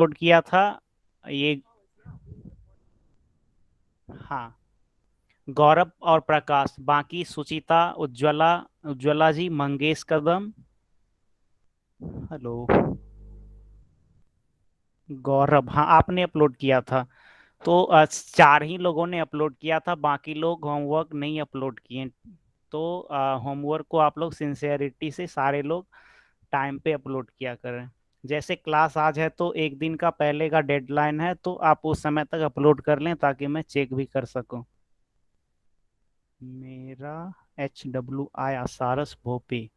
Upload किया था ये। हाँ, गौरव और प्रकाश, बाकी सुचिता, उज्ज्वला, उज्ज्वला जी, मंगेश कदम, हेलो, गौरव, हाँ आपने अपलोड किया था। तो चार ही लोगों ने अपलोड किया था, बाकी लोग होमवर्क नहीं अपलोड किए। तो होमवर्क को आप लोग सिंसियरिटी से सारे लोग टाइम पे अपलोड किया करें। जैसे क्लास आज है तो एक दिन का पहले का डेडलाइन है, तो आप उस समय तक अपलोड कर लें ताकि मैं चेक भी कर सकूं। मेरा HWI आसारस भोपी,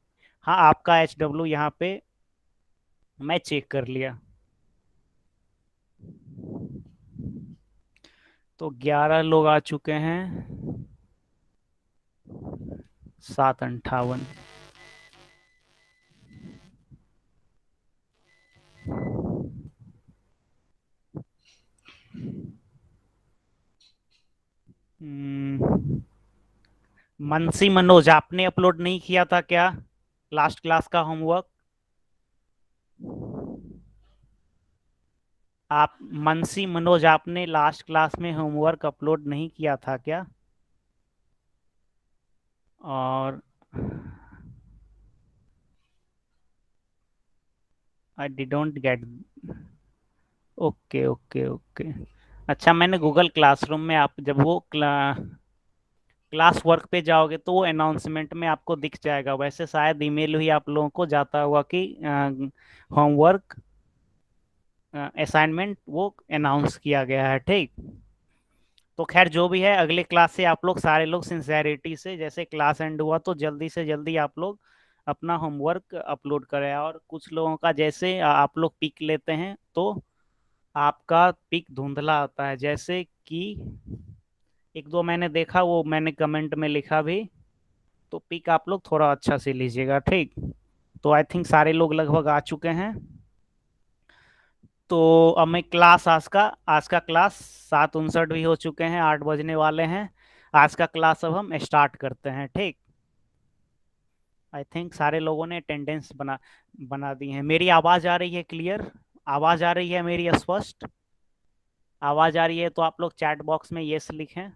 हाँ आपका HW यहाँ पे मैं चेक कर लिया। तो 11 लोग आ चुके हैं, 758। मनसी मनोज, आपने अपलोड नहीं किया था क्या लास्ट क्लास का होमवर्क? आप मनसी मनोज, आपने लास्ट क्लास में होमवर्क अपलोड नहीं किया था क्या? और आई didn't gate. Okay okay okay. अच्छा, मैंने गूगल क्लासरूम में, आप जब वो क्लास वर्क पे जाओगे तो वो अनाउंसमेंट में आपको दिख जाएगा। वैसे शायद ईमेल भी आप लोगों को जाता होगा कि होमवर्क असाइनमेंट वो अनाउंस किया गया है, ठीक। तो खैर जो भी है, अगले क्लास से आप लोग सारे लोग सिंसेरिटी से, जैसे क्लास एंड हुआ तो जल्दी से जल्दी आप लोग अपना होमवर्क अपलोड करें। और कुछ लोगों का जैसे आप लोग पिक लेते हैं तो आपका पिक धुंधला आता है, जैसे कि एक दो मैंने देखा, वो मैंने कमेंट में लिखा भी। तो पिक आप लोग थोड़ा अच्छा से लीजिएगा, ठीक। तो आई थिंक सारे लोग लगभग आ चुके हैं। तो अब मैं क्लास आज का क्लास 7:59 भी हो चुके हैं, 8 बजने वाले हैं। आज का क्लास अब हम स्टार्ट करते हैं, ठीक। आई थिंक सारे लोगों ने अटेंडेंस बना बना दी है। मेरी आवाज़ आ रही है क्लियर? आवाज़ आ रही है मेरी स्पष्ट? आवाज़ आ रही है तो आप लोग चैट बॉक्स में यस लिखें।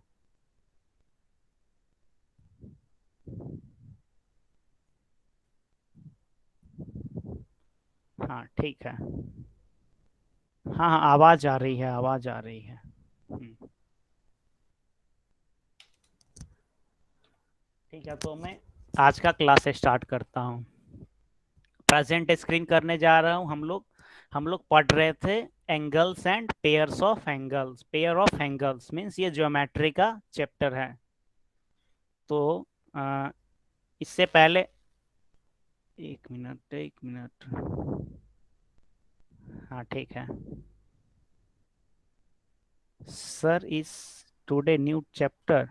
हाँ ठीक है। हाँ हाँ, आवाज़ आ रही है, आवाज़ आ रही है। ठीक है, तो मैं आज का क्लास स्टार्ट करता हूँ। प्रेजेंट स्क्रीन करने जा रहा हूँ। हम लोग पढ़ रहे थे angles and pairs of angles. Pair of angles means ये ज्योमेट्री का चैप्टर है। तो अ, इससे पहले, एक मिनट एक मिनट, हाँ ठीक है। सर इस टुडे न्यू चैप्टर,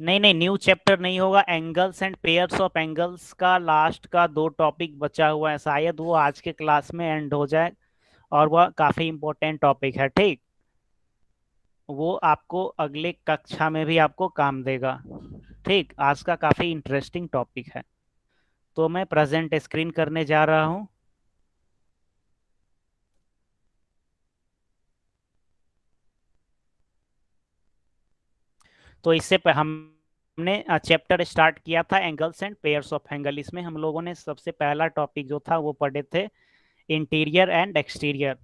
नहीं नहीं, न्यू चैप्टर नहीं होगा। Angles and pairs of angles का लास्ट का 2 टॉपिक बचा हुआ है, शायद वो आज के क्लास में एंड हो जाए। और वह काफी इंपॉर्टेंट टॉपिक है, ठीक। वो आपको अगले कक्षा में भी आपको काम देगा, ठीक। आज का काफी इंटरेस्टिंग टॉपिक है। तो मैं प्रेजेंट स्क्रीन करने जा रहा हूँ। तो इससे हमने चैप्टर स्टार्ट किया था angles and pairs of angle. इसमें हम लोगों ने सबसे पहला टॉपिक जो था वो पढ़े थे interior and exterior.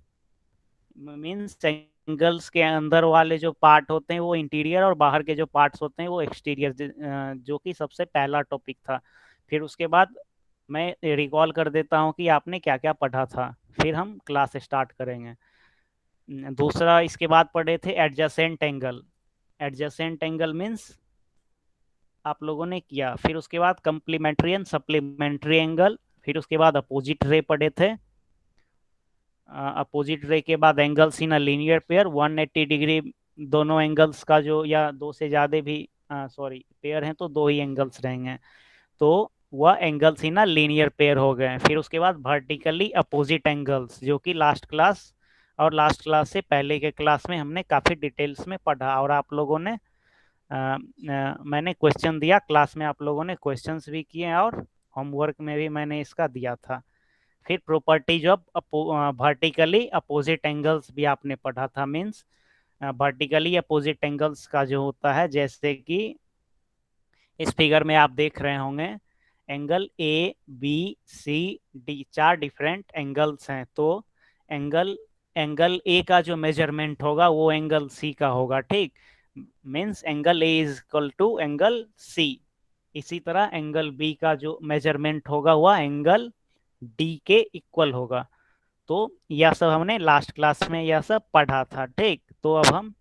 Means angles के अंदर वाले जो पार्ट होते हैं वो इंटीरियर, और बाहर के जो पार्ट्स होते हैं वो एक्सटीरियर, जो कि सबसे पहला टॉपिक था। फिर उसके बाद मैं रिकॉल कर देता हूँ कि आपने क्या क्या पढ़ा था, फिर हम क्लास स्टार्ट करेंगे। दूसरा इसके बाद पढ़े थे adjacent angle. Adjacent angle means आप लोगों ने किया। फिर उसके बाद कंप्लीमेंट्री एंड सप्लीमेंट्री एंगल। फिर उसके बाद अपोजिट रे पढ़े थे। अपोजिट रे के बाद angles in a linear pair 180 degree, दोनों एंगल्स का जो, या दो से ज़्यादा भी, सॉरी पेयर हैं तो दो ही एंगल्स रहेंगे, तो वह angles in a linear pair हो गए। फिर उसके बाद वर्टिकली अपोजिट एंगल्स, जो कि लास्ट क्लास और लास्ट क्लास से पहले के क्लास में हमने काफ़ी डिटेल्स में पढ़ा। और आप लोगों ने मैंने क्वेश्चन दिया क्लास में, आप लोगों ने क्वेश्चंस भी किए और होमवर्क में भी मैंने इसका दिया था। फिर properties of vertically opposite angles भी आपने पढ़ा था। मीन्स वर्टिकली अपोजिट एंगल्स का जो होता है, जैसे कि इस फिगर में आप देख रहे होंगे, angle A B C D, चार डिफरेंट एंगल्स हैं। तो एंगल एंगल ए का जो मेजरमेंट होगा वो एंगल सी का होगा, ठीक। Means angle A is equal to angle C. इसी तरह एंगल बी का जो मेजरमेंट होगा वह एंगल डी के इक्वल होगा। तो यह सब हमने लास्ट क्लास में यह सब पढ़ा था, ठीक। तो अब हम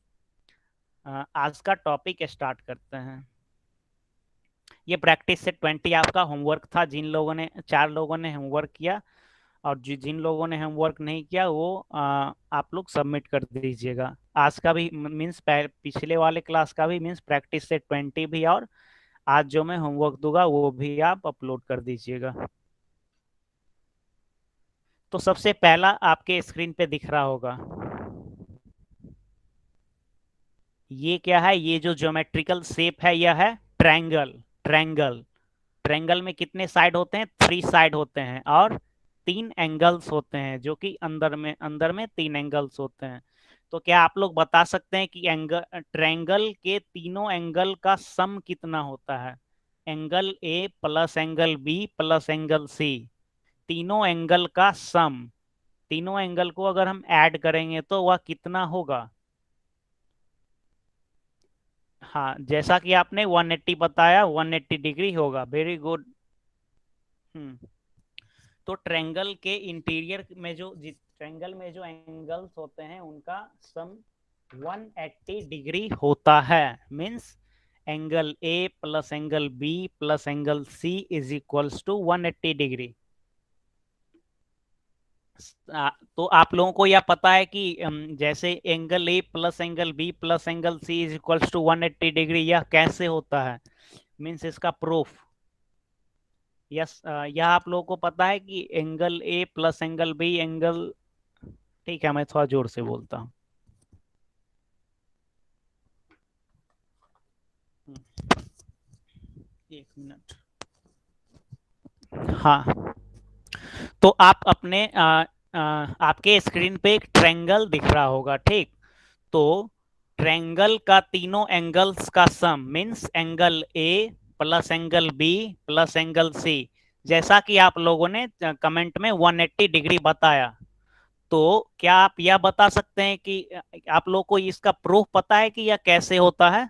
आज का टॉपिक स्टार्ट करते हैं। ये प्रैक्टिस सेट 20 आपका होमवर्क था। जिन लोगों ने, 4 लोगों ने होमवर्क किया, और जिन लोगों ने होमवर्क नहीं किया वो आप लोग सबमिट कर दीजिएगा। आज का भी मीन्स पिछले वाले क्लास का भी मीन्स प्रैक्टिस सेट 20 भी, और आज जो मैं होमवर्क दूंगा वो भी आप अपलोड कर दीजिएगा। तो सबसे पहला आपके स्क्रीन पे दिख रहा होगा, ये क्या है? ये जो ज्योमेट्रिकल शेप है यह है ट्रायंगल। ट्रायंगल ट्रायंगल में कितने साइड होते हैं? 3 साइड होते हैं, और 3 एंगल्स होते हैं, जो कि अंदर में 3 एंगल्स होते हैं। तो क्या आप लोग बता सकते हैं कि एंगल ट्रायंगल के तीनों एंगल का सम कितना होता है? Angle A plus angle B plus angle C, तीनों एंगल का सम, तीनों एंगल को अगर हम ऐड करेंगे तो वह कितना होगा? हाँ, जैसा कि आपने 180 बताया, 180 डिग्री होगा। Very good. हम्म। तो ट्रायंगल के इंटीरियर में जो ट्रायंगल में जो एंगल्स होते हैं उनका सम 180 डिग्री होता है। Means angle A plus angle B plus angle C is equals to 180 degree. तो आप लोगों को यह पता है कि जैसे angle A plus angle B plus angle C is equals to 180 degree, यह कैसे होता है? मीन्स इसका प्रूफ। यस, यह आप लोगों को पता है कि angle A plus angle B angle, ठीक है, मैं थोड़ा जोर से बोलता हूँ। एक मिनट। हाँ, तो आप अपने आपके स्क्रीन पे एक ट्रायंगल दिख रहा होगा, ठीक। तो ट्रायंगल का तीनों एंगल्स का sum means angle A plus angle B plus angle C, जैसा कि आप लोगों ने कमेंट में 180 डिग्री बताया। तो क्या आप यह बता सकते हैं कि आप लोग को इसका प्रूफ पता है कि यह कैसे होता है?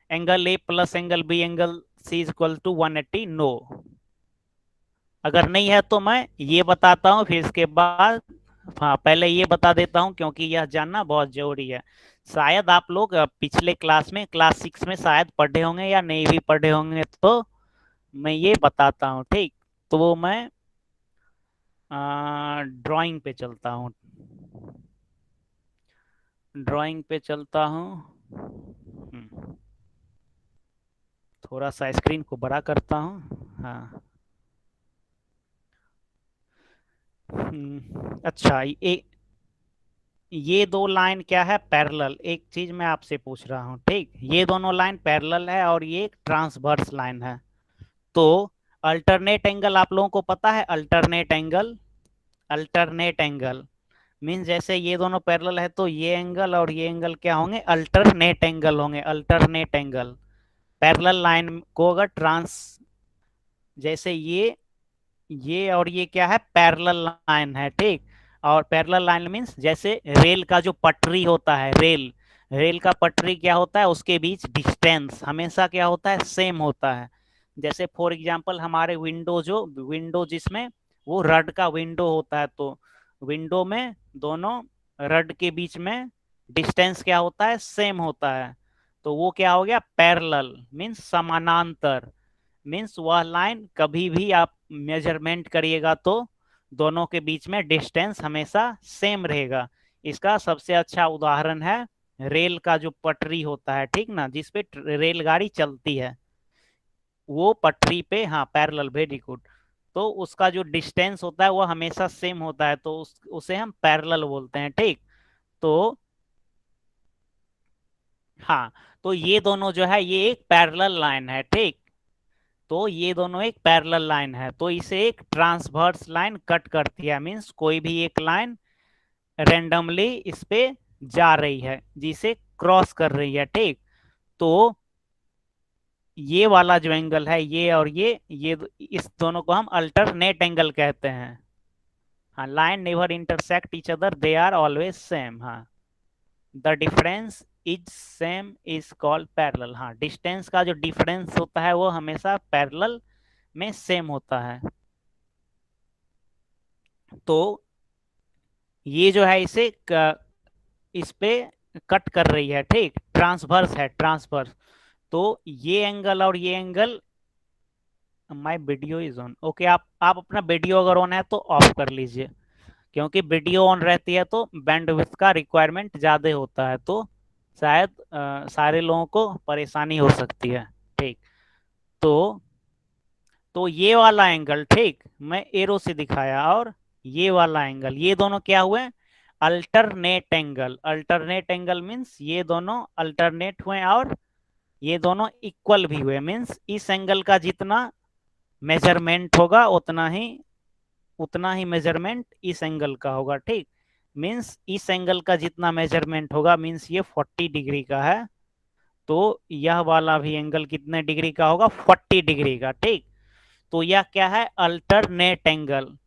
Angle A plus angle B angle C is equal to 180? No. अगर नहीं है तो मैं ये बताता हूँ, फिर इसके बाद, हाँ, पहले ये बता देता हूँ क्योंकि यह जानना बहुत जरूरी है। शायद आप लोग पिछले क्लास में, क्लास 6 में शायद पढ़े होंगे या नहीं भी पढ़े होंगे, तो मैं ये बताता हूँ, ठीक। तो वो मैं ड्राइंग पे चलता हूँ, ड्राइंग पे चलता हूँ। थोड़ा सा स्क्रीन को बड़ा करता हूँ। हाँ। अच्छा, ये दो लाइन क्या है? पैरेलल। एक चीज मैं आपसे पूछ रहा हूँ, ठीक, ये दोनों लाइन पैरेलल है और ये एक ट्रांसवर्स लाइन है। तो अल्टरनेट एंगल आप लोगों को पता है? Alternate angle, alternate angle means जैसे ये दोनों पैरेलल है तो ये एंगल और ये एंगल क्या होंगे? अल्टरनेट एंगल होंगे। अल्टरनेट एंगल पैरेलल लाइन को अगर जैसे ये और ये क्या है? पैरेलल लाइन है, ठीक। और पैरेलल लाइन मींस जैसे रेल का जो पटरी होता है, रेल रेल का पटरी क्या होता है? उसके बीच डिस्टेंस हमेशा क्या होता है? सेम होता है। जैसे फॉर एग्जांपल हमारे विंडो जिसमें वो रड का विंडो होता है, तो विंडो में दोनों रड के बीच में डिस्टेंस क्या होता है? सेम होता है। तो वो क्या हो गया? पैरेलल मीन्स समानांतर। मीन्स वह लाइन कभी भी आप मेजरमेंट करिएगा तो दोनों के बीच में डिस्टेंस हमेशा सेम रहेगा। इसका सबसे अच्छा उदाहरण है रेल का जो पटरी होता है, ठीक ना, जिसपे रेलगाड़ी चलती है, वो पटरी पे, हाँ, पैरेलल, वेरी गुड। तो उसका जो डिस्टेंस होता है वो हमेशा सेम होता है, तो उसे हम पैरेलल बोलते हैं, ठीक। तो हाँ, तो ये दोनों जो है ये एक पैरेलल लाइन है, ठीक। तो ये दोनों एक पैरेलल लाइन है, तो इसे एक ट्रांसवर्स लाइन कट करती है, मीन्स कोई भी एक लाइन रेंडमली इस पे जा रही है, जिसे क्रॉस कर रही है, ठीक। तो ये वाला जो एंगल है, ये और ये इस दोनों को हम अल्टरनेट एंगल कहते हैं। हाँ, line never intersect each other, they are always same. हाँ, the difference is same is called parallel. हाँ, डिस्टेंस का जो डिफरेंस होता है वो हमेशा पैरेलल में सेम होता है। तो ये जो है इसे इस पे कट कर रही है, ठीक, ट्रांसवर्स है, ट्रांसवर्स। तो ये एंगल और ये angle, my video is on, okay, आप अपना वीडियो अगर ऑन है तो ऑफ कर लीजिए, क्योंकि वीडियो ऑन रहती है तो बैंडविड्थ का रिक्वायरमेंट ज़्यादा होता है, तो शायद सारे लोगों को परेशानी हो सकती है, ठीक। तो ये वाला एंगल, ठीक, मैं एरो से दिखाया, और ये वाला एंगल, ये दोनों क्या हुए, alternate angle. Alternate angle means ये दोनों अल्टरनेट हुए और ये दोनों इक्वल भी हुए, मीन्स इस एंगल का जितना मेजरमेंट होगा उतना ही मेजरमेंट इस एंगल का होगा, ठीक। मीन्स इस एंगल का जितना मेजरमेंट होगा, मीन्स ये 40 डिग्री का है, तो यह वाला भी एंगल कितने डिग्री का होगा, 40 डिग्री का, ठीक। तो यह क्या है, अल्टरनेट एंगल।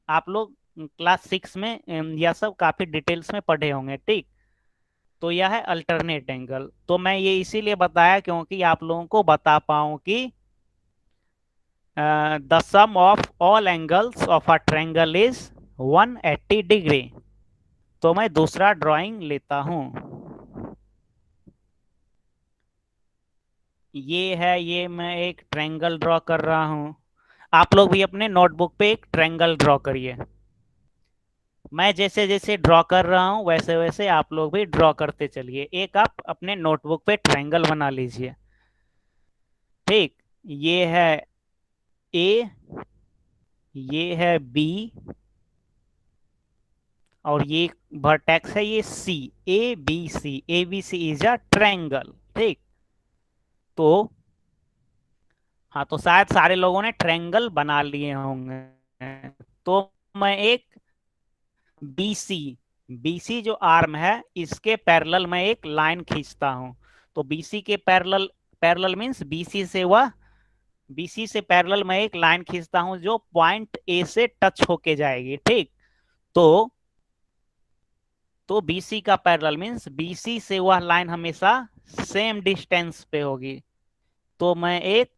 आप लोग क्लास 6 में यह सब काफी डिटेल्स में पढ़े होंगे, ठीक। तो यह है अल्टरनेट एंगल। तो मैं ये इसीलिए बताया क्योंकि आप लोगों को बता पाऊं कि the sum of all angles of a triangle is 180 degree. तो मैं दूसरा ड्राइंग लेता हूं। ये है, ये मैं एक ट्रायंगल ड्रॉ कर रहा हूं। आप लोग भी अपने नोटबुक पे एक ट्रायंगल ड्रॉ करिए। मैं जैसे जैसे ड्रॉ कर रहा हूं वैसे वैसे आप लोग भी ड्रॉ करते चलिए। एक आप अपने नोटबुक पे ट्रायंगल बना लीजिए, ठीक। ये है ए, ये है बी, और ये वर्टेक्स है, ये C. A B C, A B C is a triangle, ठीक। तो हाँ, तो शायद सारे लोगों ने ट्रायंगल बना लिए होंगे। तो मैं एक बीसी, बीसी जो आर्म है इसके पैरेलल मैं एक लाइन खींचता हूं। तो बीसी के पैरेलल, पैरेलल मींस बीसी से पैरेलल मैं एक लाइन खींचता हूं जो पॉइंट ए से टच होके जाएगी, ठीक। तो बीसी का पैरेलल मींस बीसी से वह लाइन हमेशा सेम डिस्टेंस पे होगी। तो मैं एक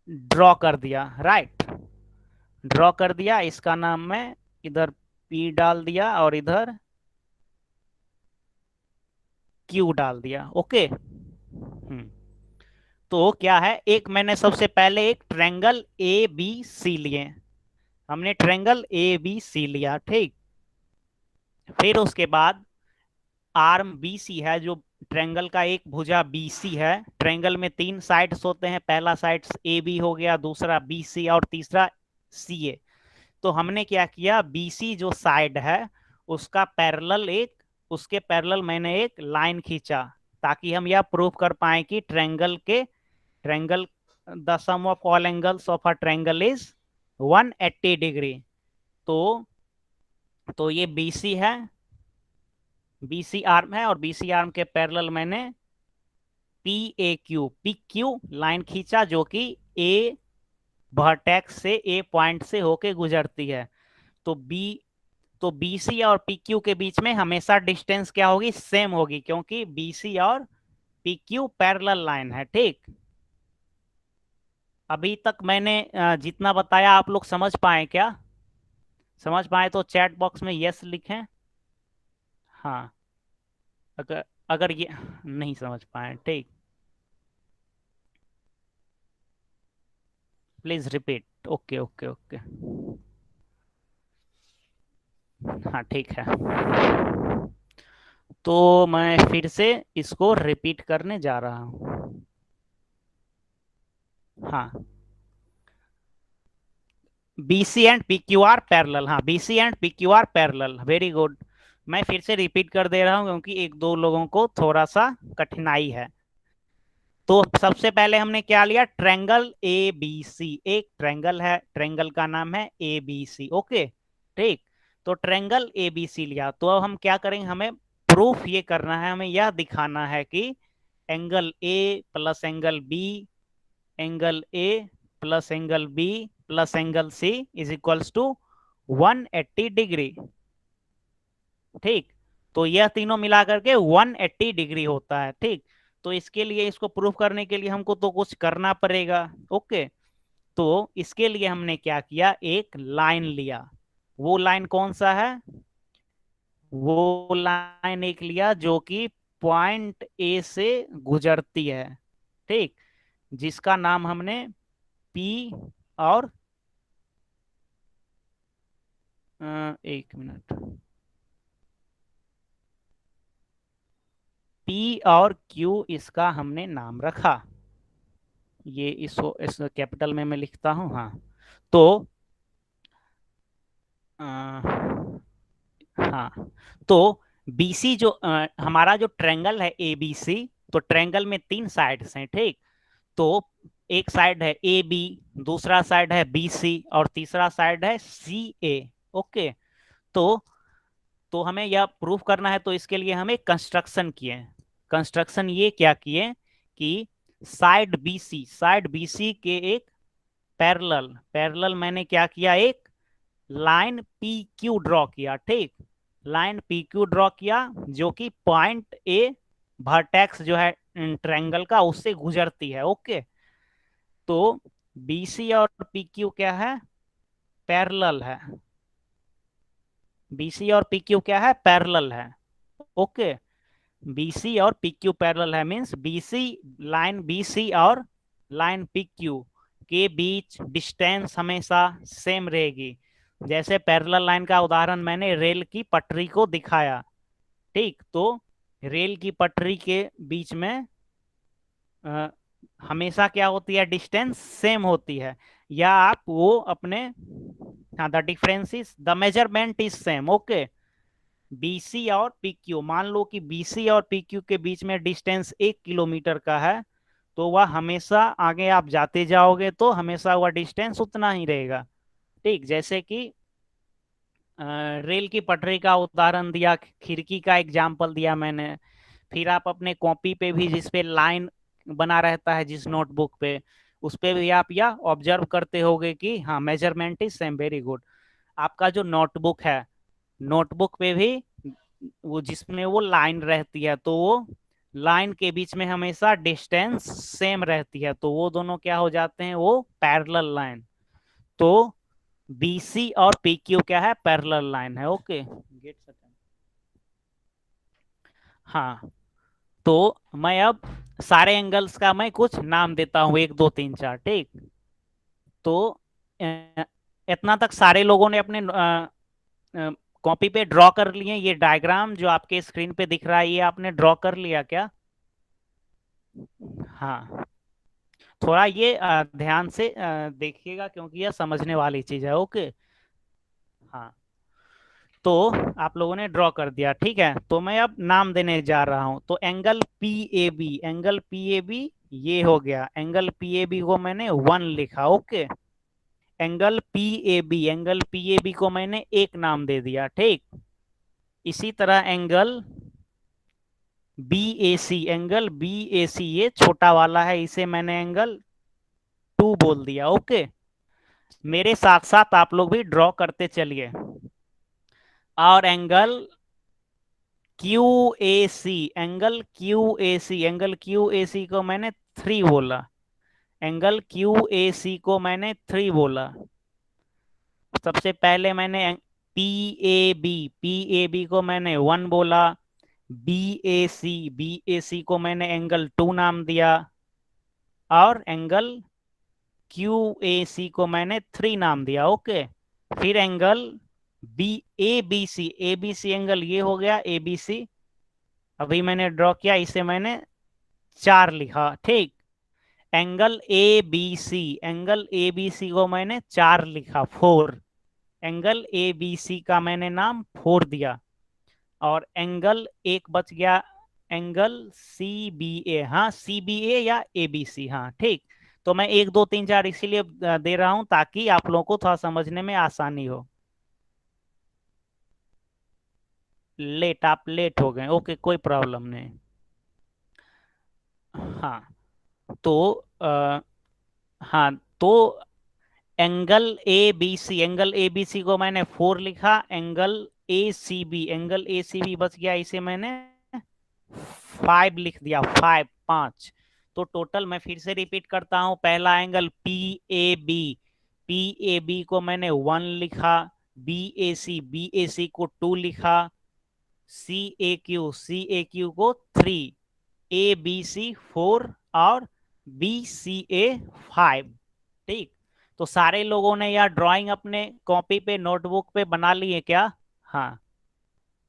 ड्रॉ कर दिया, राइट, ड्रॉ कर दिया। इसका नाम मैं इधर पी डाल दिया और इधर क्यू डाल दिया, ओके। तो क्या है, एक मैंने सबसे पहले एक ट्रायंगल ए बी सी लिए, हमने ट्रायंगल ए बी सी लिया, ठीक। फिर उसके बाद आर्म बी सी है, जो ट्रायंगल का एक भुजा बी सी है। ट्रायंगल में 3 साइड्स होते हैं, पहला साइड ए बी हो गया, दूसरा बी सी और तीसरा सी ए। तो हमने क्या किया, बी सी जो साइड है उसका पैरेलल एक, उसके पैरेलल मैंने एक लाइन खींचा, ताकि हम यह प्रूव कर पाए कि triangle the sum of all angles of a triangle is 180 degree. तो ये बीसी है, बीसी आर्म है, और बीसी आर्म के पैरेलल मैंने पी क्यू लाइन खींचा, जो कि ए वर्टेक्स से, ए पॉइंट से होके गुजरती है। तो बीसी और पीक्यू के बीच में हमेशा डिस्टेंस क्या होगी, सेम होगी, क्योंकि बीसी और पीक्यू पैरेलल लाइन है, ठीक। अभी तक मैंने जितना बताया आप लोग समझ पाए क्या? समझ पाए तो चैट बॉक्स में यस लिखें। हाँ, अगर अगर ये नहीं समझ पाए, ठीक, please repeat. Okay okay okay, हाँ ठीक है। तो मैं फिर से इसको रिपीट करने जा रहा हूँ। हाँ, BC and PQ are parallel. हाँ, BC and PQ are parallel, very good. मैं फिर से रिपीट कर दे रहा हूँ क्योंकि एक दो लोगों को थोड़ा सा कठिनाई है। तो सबसे पहले हमने क्या लिया, ट्रायंगल ए बी सी, एक ट्रायंगल है, ट्रायंगल का नाम है ए बी सी। ओके, ठीक। तो ट्रायंगल ए बी सी लिया, तो अब हम क्या करेंगे, हमें प्रूफ ये करना है, हमें यह दिखाना है कि angle A plus angle B, angle A plus angle B plus angle C is equals to 180 degree. ठीक, तो यह तीनों मिला करके 180 डिग्री होता है। ठीक, तो इसके लिए, इसको प्रूफ करने के लिए हमको तो कुछ करना पड़ेगा। ओके, तो इसके लिए हमने क्या किया, एक लाइन लिया। वो लाइन कौन सा है, वो लाइन एक लिया जो कि पॉइंट ए से गुजरती है। ठीक, जिसका नाम हमने पी और एक मिनट, पी और क्यू इसका हमने नाम रखा। ये इस कैपिटल में मैं लिखता हूं, हाँ। तो हाँ, तो बीसी जो हमारा जो ट्रायंगल है ए बी सी, तो ट्रायंगल में तीन साइड्स हैं। ठीक, तो एक साइड है ए बी, दूसरा साइड है बी सी और तीसरा साइड है सी ए। ओके, तो हमें यह प्रूफ करना है, तो इसके लिए हमें कंस्ट्रक्शन किए। कंस्ट्रक्शन ये क्या किए कि साइड बी सी के एक पैरेलल पैरेलल मैंने क्या किया, एक लाइन पी क्यू ड्रॉ किया। ठीक, लाइन पी क्यू ड्रॉ किया जो कि पॉइंट ए वर्टेक्स जो है ट्रायंगल का, उससे गुजरती है। ओके, तो बी सी और पी क्यू क्या है, पैरेलल है। बी सी और पी क्यू क्या है, पैरेलल है। ओके, BC और PQ पैरेलल है, मींस BC, लाइन BC और लाइन PQ के बीच डिस्टेंस हमेशा सेम रहेगी। जैसे पैरेलल लाइन का उदाहरण मैंने रेल की पटरी को दिखाया। ठीक, तो रेल की पटरी के बीच में अ, हमेशा क्या होती है, डिस्टेंस सेम होती है। या आप वो अपने, हाँ, the difference is the measurement is same. Okay, BC और पीक्यू, मान लो कि बीसी और पीक्यू के बीच में डिस्टेंस 1 किलोमीटर का है, तो वह हमेशा आगे आप जाते जाओगे तो हमेशा वह डिस्टेंस उतना ही रहेगा। ठीक, जैसे कि रेल की पटरी का उदाहरण दिया, खिड़की का एग्जाम्पल दिया मैंने। फिर आप अपने कॉपी पे भी, जिस पे लाइन बना रहता है जिस नोटबुक पे, उस पे भी आप यह ऑब्जर्व करते होगे कि हाँ, measurement is same. Very good. आपका जो नोटबुक है, नोटबुक पे भी वो जिसमें वो लाइन रहती है, तो वो लाइन के बीच में हमेशा डिस्टेंस सेम रहती है, तो वो दोनों क्या हो जाते हैं, वो पैरेलल लाइन। तो बीसी और पीक्यू क्या है, पैरेलल लाइन है। Okay, get set. हाँ, तो मैं अब सारे एंगल्स का मैं कुछ नाम देता हूँ, 1 2 3 4। ठीक, तो इतना तक सारे लोगों ने अपने कॉपी पे ड्रॉ कर लिए। ये डायग्राम जो आपके स्क्रीन पे दिख रहा है, ये आपने ड्रॉ कर लिया क्या? हाँ, थोड़ा ये ध्यान से देखिएगा, क्योंकि यह समझने वाली चीज है। ओके, हाँ, तो आप लोगों ने ड्रॉ कर दिया। ठीक है, तो मैं अब नाम देने जा रहा हूं। तो angle P A B, angle P A B ये हो गया। एंगल पी ए बी को मैंने 1 लिखा। Okay, angle P A B, angle P A B को मैंने एक नाम दे दिया। ठीक, इसी तरह angle B A C, angle B A C ये छोटा वाला है, इसे मैंने एंगल 2 बोल दिया। ओके, मेरे साथ साथ आप लोग भी ड्रॉ करते चलिए। और angle Q A C, angle Q A C, angle Q A C को मैंने 3 बोला। एंगल क्यू ए सी को मैंने 3 बोला। सबसे पहले मैंने पी ए बी को मैंने 1 बोला। बी ए सी को मैंने एंगल 2 नाम दिया। और एंगल क्यू ए सी को मैंने 3 नाम दिया। ओके, फिर angle B B C angle ये हो गया ए बी सी, अभी मैंने ड्रॉ किया, इसे मैंने 4 लिखा। ठीक, angle A B C, angle A B C को मैंने 4 लिखा, 4। एंगल ए बी सी का मैंने नाम 4 दिया। और एंगल एक बच गया, एंगल सी बी ए, हाँ सी बी ए या ए बी सी, हाँ ठीक। तो मैं 1 2 3 4 इसीलिए दे रहा हूं ताकि आप लोगों को थोड़ा समझने में आसानी हो। लेट, आप लेट हो गए, ओके कोई प्रॉब्लम नहीं। हाँ तो हाँ तो angle A B C, angle A B C को मैंने 4 लिखा, angle A C B, angle A C B बच गया, इसे मैंने 5 लिख दिया, 5 5। तो टोटल मैं फिर से रिपीट करता हूं, पहला angle P A B, P A B को मैंने 1 लिखा, बी ए सी को 2 लिखा, सी ए क्यू को 3, ए बी सी 4 और बी सी ए 5। ठीक। तो सारे लोगों ने यह ड्राइंग अपने कॉपी पे नोटबुक पे बना ली है क्या? हाँ,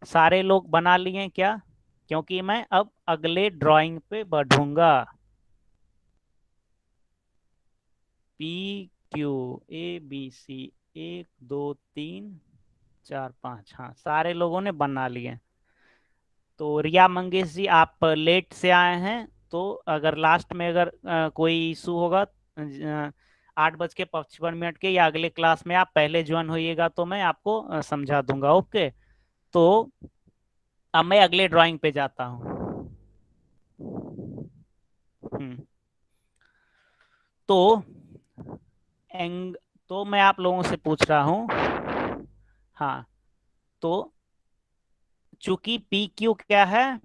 सारे लोग बना लिए हैं क्या? क्योंकि मैं अब अगले ड्राइंग पे बढ़ूंगा। P Q A B C, 1 2 3 4 5, हाँ सारे लोगों ने बना लिए। तो रिया मंगेश जी आप लेट से आए हैं, तो अगर लास्ट में अगर कोई इशू होगा 8:55 के या अगले क्लास में आप पहले ज्वाइन होइएगा तो मैं आपको समझा दूंगा, ओके। तो अब मैं अगले ड्राइंग पे जाता हूँ। हम्म, तो एंग तो मैं आप लोगों से पूछ रहा हूँ, हाँ, तो चूंकि पी क्यू क्या है,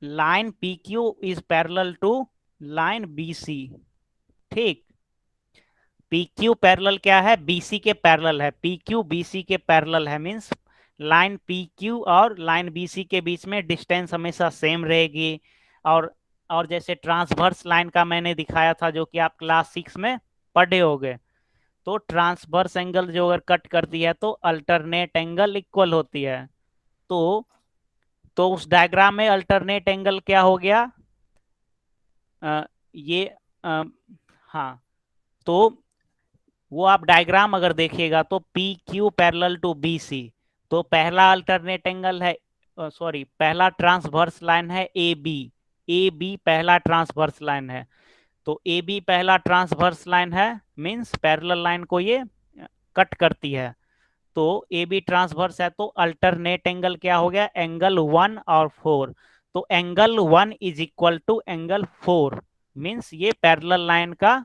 line P Q is parallel to line B C, ठीक। पी क्यू पैरेलल क्या है, बीसी के पैरेलल है, पी क्यू बीसी के पैरेलल है, मींस लाइन पी क्यू और लाइन बीसी के बीच में डिस्टेंस हमेशा सेम रहेगी। और और जैसे ट्रांसवर्स लाइन का मैंने दिखाया था जो कि आप क्लास 6 में पढ़े होंगे, तो ट्रांसवर्स एंगल जो अगर कट करती है तो अल्टरनेट एंगल इक्वल होती है। तो उस डायग्राम में अल्टरनेट एंगल क्या हो गया, ये हाँ, तो वो आप डायग्राम अगर देखिएगा तो P Q parallel to B C, तो पहला अल्टरनेट एंगल है, सॉरी पहला ट्रांसवर्स लाइन है ए बी, ए बी पहला ट्रांसवर्स लाइन है। तो ए बी पहला ट्रांसवर्स लाइन है, मींस पैरेलल लाइन को ये कट करती है। तो ए बी ट्रांसवर्स है, तो अल्टरनेट एंगल क्या हो गया, एंगल 1 और 4। तो angle 1 is equal to angle 4, means ये पैरेलल लाइन का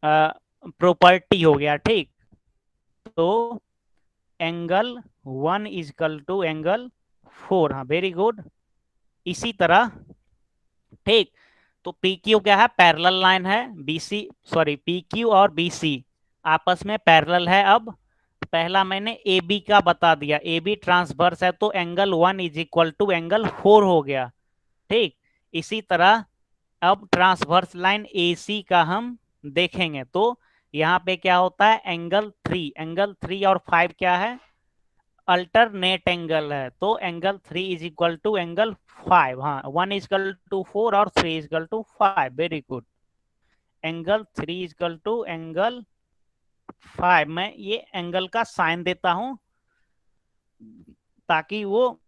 प्रॉपर्टी हो गया, ठीक। तो angle 1 is equal to angle 4, हाँ वेरी गुड। इसी तरह, ठीक, तो पी क्यू क्या है, पैरेलल लाइन है, बीसी सॉरी पी क्यू और बीसी आपस में पैरेलल है। अब पहला मैंने ए बी का बता दिया, ए बी ट्रांसवर्स है, तो angle 1 is equal to angle 4 हो गया, ठीक। इसी तरह अब ट्रांसवर्स लाइन ए सी का हम देखेंगे, तो यहाँ पे क्या होता है, एंगल 3 और 5 क्या है, अल्टरनेट एंगल है, तो angle 3 is equal to angle 5, हाँ 1 इज इक्वल टू 4 और 3 is equal to 5, very good. Angle 3 is equal to angle 5, मैं ये एंगल का साइन देता हूं ताकि वो,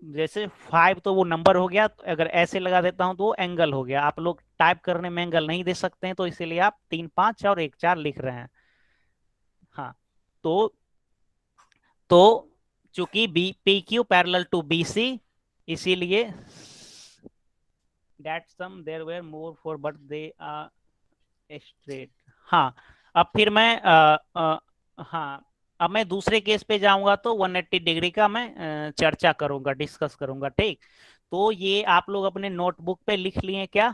जैसे 5 तो वो नंबर हो गया, तो अगर ऐसे लगा देता हूं तो वो एंगल हो गया। आप लोग टाइप करने में एंगल नहीं दे सकते हैं, तो इसीलिए आप 3 5 और 1 4 लिख रहे हैं, हाँ। तो तो चूंकि B P Q parallel to B C, इसीलिए that some there were more for but they are straight. हाँ, अब फिर मैं हाँ, अब मैं दूसरे केस पे जाऊंगा तो 180 डिग्री का मैं चर्चा करूंगा, डिस्कस करूंगा, ठीक। तो ये आप लोग अपने नोटबुक पे लिख लिए क्या?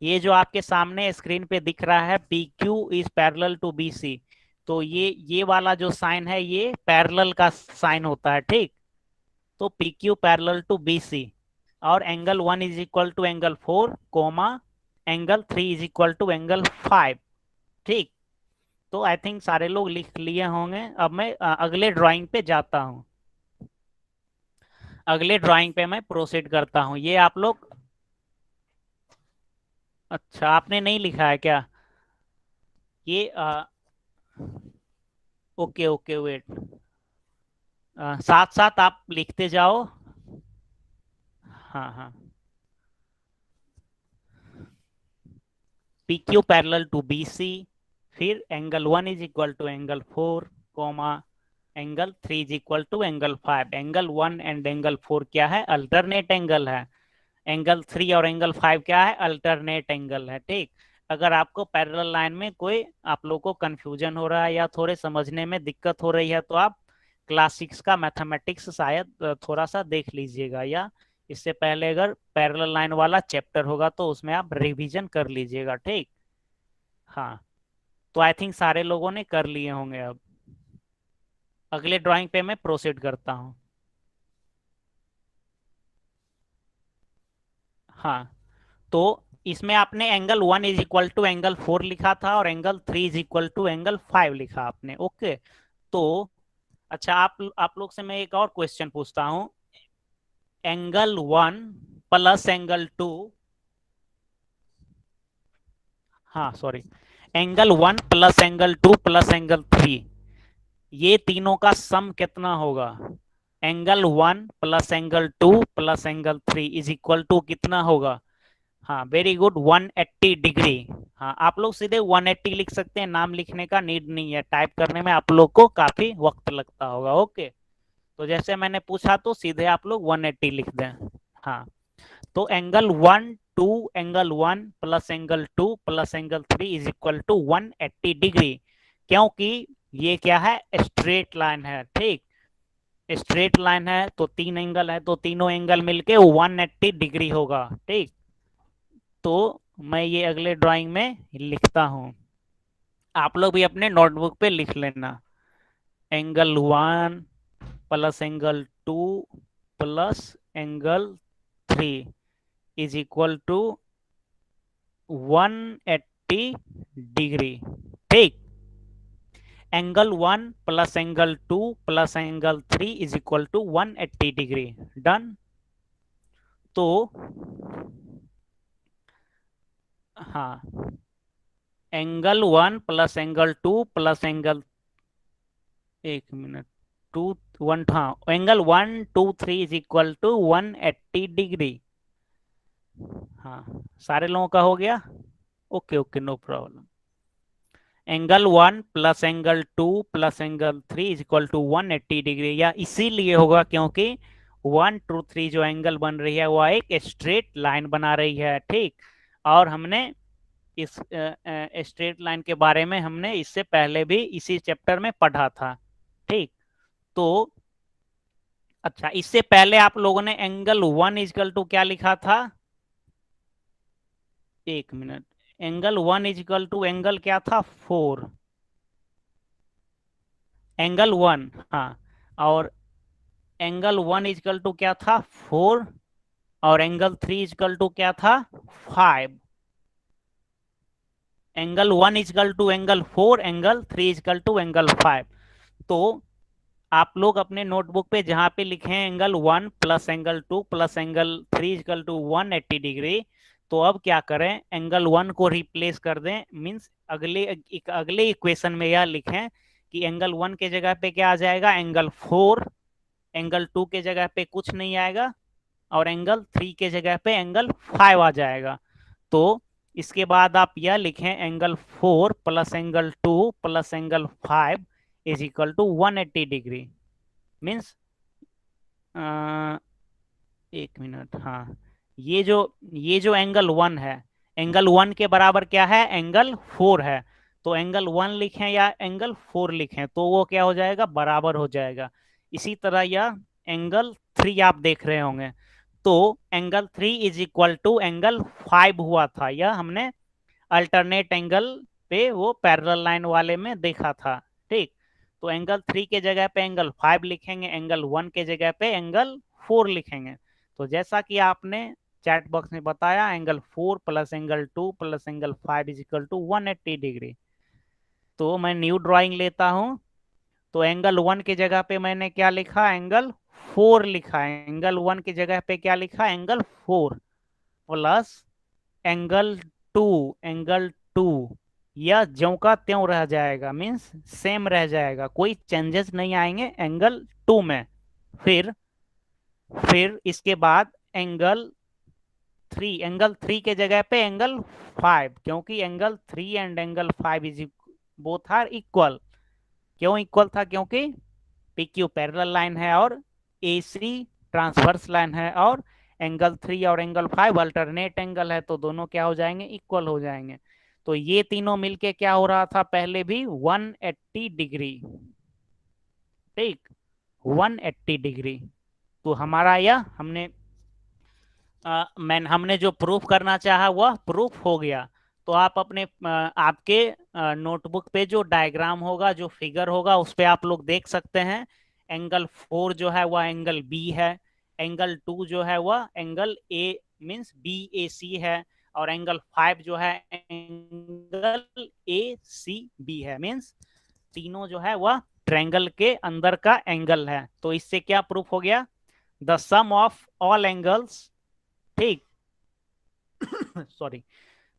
ये जो आपके सामने स्क्रीन पे दिख रहा है, P Q is parallel to B C, तो ये वाला जो साइन है ये पैरेलल का साइन होता है, ठीक। तो P Q parallel to B C, और angle 1 is equal to angle 4 comma angle 3 is equal to angle 5, ठीक। तो आई थिंक सारे लोग लिख लिए होंगे। अब मैं अगले ड्राइंग पे जाता हूँ, अगले ड्राइंग पे मैं प्रोसीड करता हूँ। ये आप लोग, अच्छा आपने नहीं लिखा है क्या? ये ओके ओके वेट, साथ साथ आप लिखते जाओ। हाँ हाँ, P Q parallel to B C, फिर angle 1 is equal to angle 4 comma angle 3 is equal to angle 5। Angle 1 and angle 4 क्या है? अल्टरनेट एंगल है। एंगल 3 और एंगल 5 क्या है? अल्टरनेट एंगल है। ठीक, अगर आपको पैरेलल लाइन में कोई आप लोग को कंफ्यूजन हो रहा है या थोड़े समझने में दिक्कत हो रही है तो आप क्लास 6 का मैथमेटिक्स शायद थोड़ा सा देख लीजिएगा, या इससे पहले अगर पैरेलल लाइन वाला चैप्टर होगा तो उसमें आप रिवीजन कर लीजिएगा। ठीक, हाँ, तो आई थिंक सारे लोगों ने कर लिए होंगे। अब अगले ड्राइंग पे मैं प्रोसीड करता हूँ। हाँ, तो इसमें आपने angle 1 is equal to angle 4 लिखा था और angle 3 is equal to angle 5 लिखा आपने। ओके, तो अच्छा, आप लोग से मैं एक और क्वेश्चन पूछता हूँ। एंगल 1 प्लस एंगल 2, हाँ sorry, angle 1 plus angle 2 plus angle 3, ये तीनों का सम कितना होगा? Angle 1 plus angle 2 plus angle 3 is equal to कितना होगा? हाँ, वेरी गुड, 180 डिग्री। हाँ, आप लोग सीधे 180 लिख सकते हैं, नाम लिखने का नीड नहीं है, टाइप करने में आप लोग को काफी वक्त लगता होगा। ओके, तो जैसे मैंने पूछा तो सीधे आप लोग 180 लिख दें। हाँ, तो angle 1 2 angle 1 plus angle 2 plus angle 3 is equal to 180 degree, क्योंकि ये क्या है? स्ट्रेट लाइन है। ठीक, स्ट्रेट लाइन है तो तीन एंगल है तो तीनों एंगल मिलके 180 डिग्री होगा। ठीक, तो मैं ये अगले ड्राइंग में लिखता हूँ, आप लोग भी अपने नोटबुक पे लिख लेना। Angle 1 plus angle 2 plus angle 3 is equal to 180 degree. ठीक, angle 1 plus angle 2 plus angle 3 is equal to 180 degree. Done. तो हाँ, angle 1 plus angle 2 plus angle, एक मिनट, टू 1, हाँ, angle 1 2 3 is equal to 180 degree. हाँ, सारे लोगों का हो गया? Okay okay, no problem. Angle 1 plus angle 2 plus angle 3 is equal to 180 degree, या इसीलिए होगा क्योंकि 1 2 3 जो एंगल बन रही है वह एक स्ट्रेट लाइन बना रही है। ठीक, और हमने इस स्ट्रेट लाइन के बारे में हमने इससे पहले भी इसी चैप्टर में पढ़ा था। ठीक, तो अच्छा, इससे पहले आप लोगों ने एंगल 1 इजकल टू क्या लिखा था? एक minute, angle 1 is equal to angle क्या था? 4, एंगल 1, हाँ, और एंगल 1 इजकल टू क्या था? 4, और एंगल 3 इजकल टू क्या था? 5। Angle 1 is equal to angle 4, angle 3 is equal to angle 5। तो आप लोग अपने नोटबुक पे जहां पे लिखे हैं angle 1 plus angle 2 plus angle 3 is equal to 180 degree, तो अब क्या करें? एंगल 1 को रिप्लेस कर दें, मींस अगले इक्वेशन में यह लिखें कि एंगल 1 के जगह पे क्या आ जाएगा? एंगल 4, एंगल 2 के जगह पे कुछ नहीं आएगा, और एंगल 3 के जगह पे एंगल 5 आ जाएगा। तो इसके बाद आप यह लिखें, angle 4 plus angle 2 plus angle 5 is equal to 180 degree. Means एक मिनट, हाँ, ये जो एंगल 1 है, एंगल 1 के बराबर क्या है? एंगल 4 है। तो एंगल 1 लिखें या एंगल 4 लिखें तो वो क्या हो जाएगा? बराबर हो जाएगा। इसी तरह यह एंगल 3 आप देख रहे होंगे, तो angle 3 is equal to angle 5 हुआ था, यह हमने अल्टरनेट एंगल पे वो पैरेलल लाइन वाले में देखा था। ठीक, तो एंगल 3 के जगह पे एंगल 5 लिखेंगे, एंगल 1 के जगह पे एंगल 4 लिखेंगे। तो जैसा कि आपने चैट बॉक्स में बताया, angle 4 plus angle 2 plus angle 5 is equal to 180 degree. तो मैं न्यू ड्राइंग लेता हूं, तो एंगल 1 की जगह पे मैंने क्या लिखा? एंगल 4 लिखा है। एंगल 1 की जगह पे क्या लिखा? एंगल 4 प्लस एंगल 2, एंगल 2, यह ज्यों का त्यों रह जाएगा, मीन्स सेम रह जाएगा, कोई चेंजेस नहीं आएंगे एंगल 2 में। फिर इसके बाद एंगल 3, एंगल 3 के जगह पे एंगल 5, क्योंकि angle 3 and angle 5 is both are equal. क्यों इक्वल था? क्योंकि पी क्यू पैरेलल लाइन है और ए सी ट्रांसवर्स लाइन है, और एंगल 3 और एंगल 5 अल्टरनेट एंगल है, तो दोनों क्या हो जाएंगे? इक्वल हो जाएंगे। तो ये तीनों मिलके क्या हो रहा था? पहले भी 180 डिग्री, ठीक, 180 डिग्री। तो हमारा यह हमने जो प्रूफ करना चाहा वह प्रूफ हो गया। तो आप अपने आपके नोटबुक पे जो डायग्राम होगा, जो फिगर होगा, उस पे आप लोग देख सकते हैं। एंगल 4 जो है वह एंगल बी है, एंगल 2 जो है वह angle A means B A सी है, और एंगल 5 जो है एंगल ए सी बी है, मीन्स तीनों जो है वह ट्रायंगल के अंदर का एंगल है। तो इससे क्या प्रूफ हो गया? The sum of all angles, ठीक, सॉरी।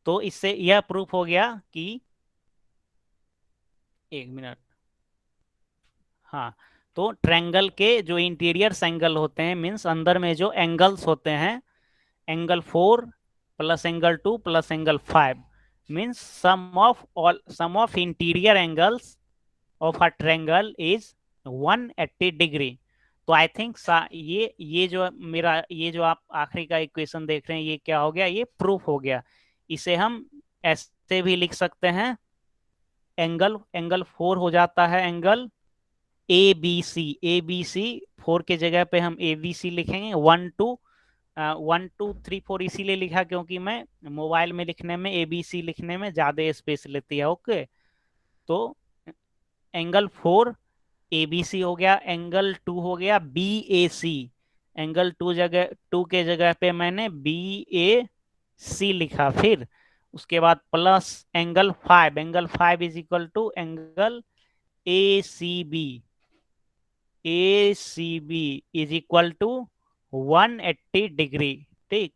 तो इससे यह प्रूफ हो गया कि, एक मिनट, हाँ, तो ट्रायंगल के जो इंटीरियर एंगल होते हैं, मीन्स अंदर में जो एंगल्स होते हैं, angle 4 plus angle 2 plus angle 5 means sum of interior angles of a triangle is 180 degree. तो आई थिंक ये जो मेरा ये जो आप आखिरी का इक्वेशन देख रहे हैं, ये क्या हो गया? ये प्रूफ हो गया। इसे हम ऐसे भी लिख सकते हैं, एंगल एंगल 4 हो जाता है angle A B C, A B C 4 के जगह पे हम ए बी सी लिखेंगे। 1 2 3 4 इसीलिए लिखा क्योंकि मैं मोबाइल में लिखने में ए बी सी लिखने में ज्यादा स्पेस लेती है। ओके, तो एंगल 4 ए बी सी हो गया, एंगल 2 हो गया बी ए सी, एंगल 2 के जगह पे मैंने बी ए सी लिखा। फिर उसके बाद plus angle 5 is equal to angle A C B, A C B is equal to 180 degree, ठीक।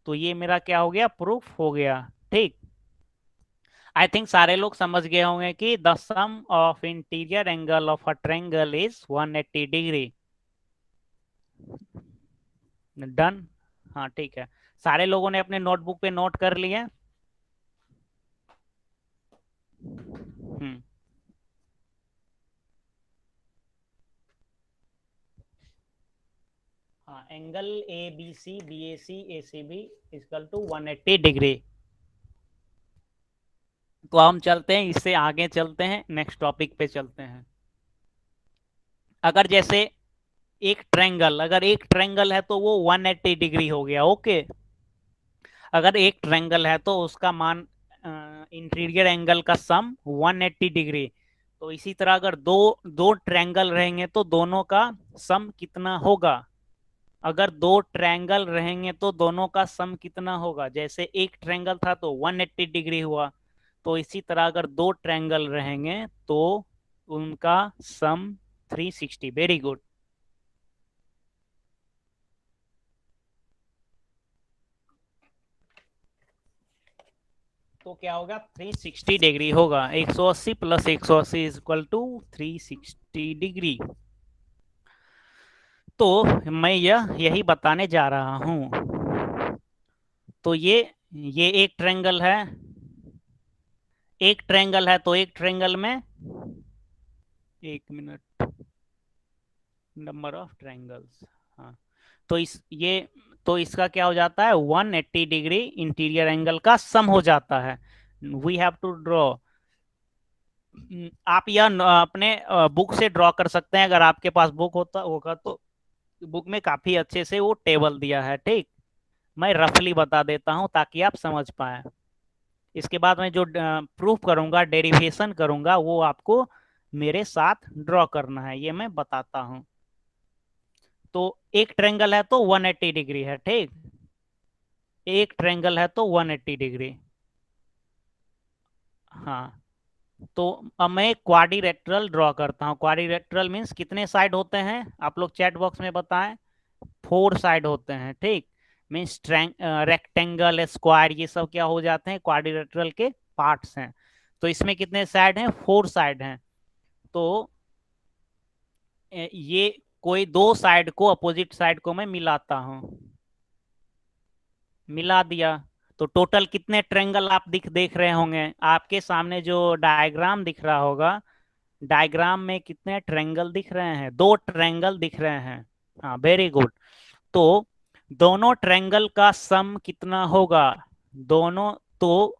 तो ये मेरा क्या हो गया? प्रूफ हो गया, ठीक। आई थिंक सारे लोग समझ गए होंगे कि the sum of interior angle of a triangle is 180 degree. Done, हाँ ठीक है। सारे लोगों ने अपने नोटबुक पे नोट कर लिए? हम्म, हाँ, angle A B C B A C B equal to 180 degree. तो हम चलते हैं, इससे आगे चलते हैं, नेक्स्ट टॉपिक पे चलते हैं। अगर जैसे अगर एक ट्रायंगल है तो वो 180 डिग्री हो गया। ओके, अगर एक ट्रायंगल है तो उसका मान इंटीरियर एंगल का सम 180 डिग्री। तो इसी तरह अगर दो दो ट्रायंगल रहेंगे तो दोनों का सम कितना होगा? अगर दो ट्रायंगल रहेंगे तो दोनों का सम कितना होगा? जैसे एक ट्रायंगल था तो 180 डिग्री हुआ, तो इसी तरह अगर दो ट्रायंगल रहेंगे तो उनका सम 360। Very good. तो क्या होगा? 360 डिग्री होगा। 180 plus 180 is equal to 360 degree. तो मैं यही बताने जा रहा हूं। तो ये एक ट्रायंगल है, एक ट्रायंगल है, तो एक ट्रायंगल में, एक मिनट, नंबर ऑफ ट्रायंगल्स, हाँ। तो इस ये तो इसका क्या हो जाता है? 180 डिग्री इंटीरियर एंगल का सम हो जाता है। We have to draw. आप यह अपने बुक से ड्रॉ कर सकते हैं, अगर आपके पास बुक होता होगा तो। बुक में काफी अच्छे से वो टेबल दिया है, ठीक। मैं रफली बता देता हूं ताकि आप समझ पाए। इसके बाद मैं जो प्रूफ करूंगा, डेरिवेशन करूंगा, वो आपको मेरे साथ ड्रॉ करना है, ये मैं बताता हूं। तो एक ट्रायंगल है तो 180 डिग्री है, ठीक। एक ट्रायंगल है तो 180 डिग्री, हाँ। तो अब मैं क्वाड्रिलेटरल ड्रॉ करता हूँ। क्वाड्रिलेटरल मीन्स कितने साइड होते हैं? आप लोग चैट बॉक्स में बताएं। 4 साइड होते हैं, ठीक। मीन्स रेक्टेंगल, स्क्वायर, ये सब क्या हो जाते हैं? क्वाड्रिलेटरल के पार्ट्स हैं। तो इसमें कितने साइड हैं? 4 साइड हैं। तो ये कोई दो साइड को, अपोजिट साइड को मैं मिलाता हूँ। मिला दिया। तो टोटल कितने ट्रेंगल आप देख रहे होंगे, आपके सामने जो डायग्राम दिख रहा होगा, डायग्राम में कितने ट्रेंगल दिख रहे हैं? दो ट्रेंगल दिख रहे हैं। हाँ, वेरी गुड। तो दोनों ट्रेंगल का सम कितना होगा? दोनों तो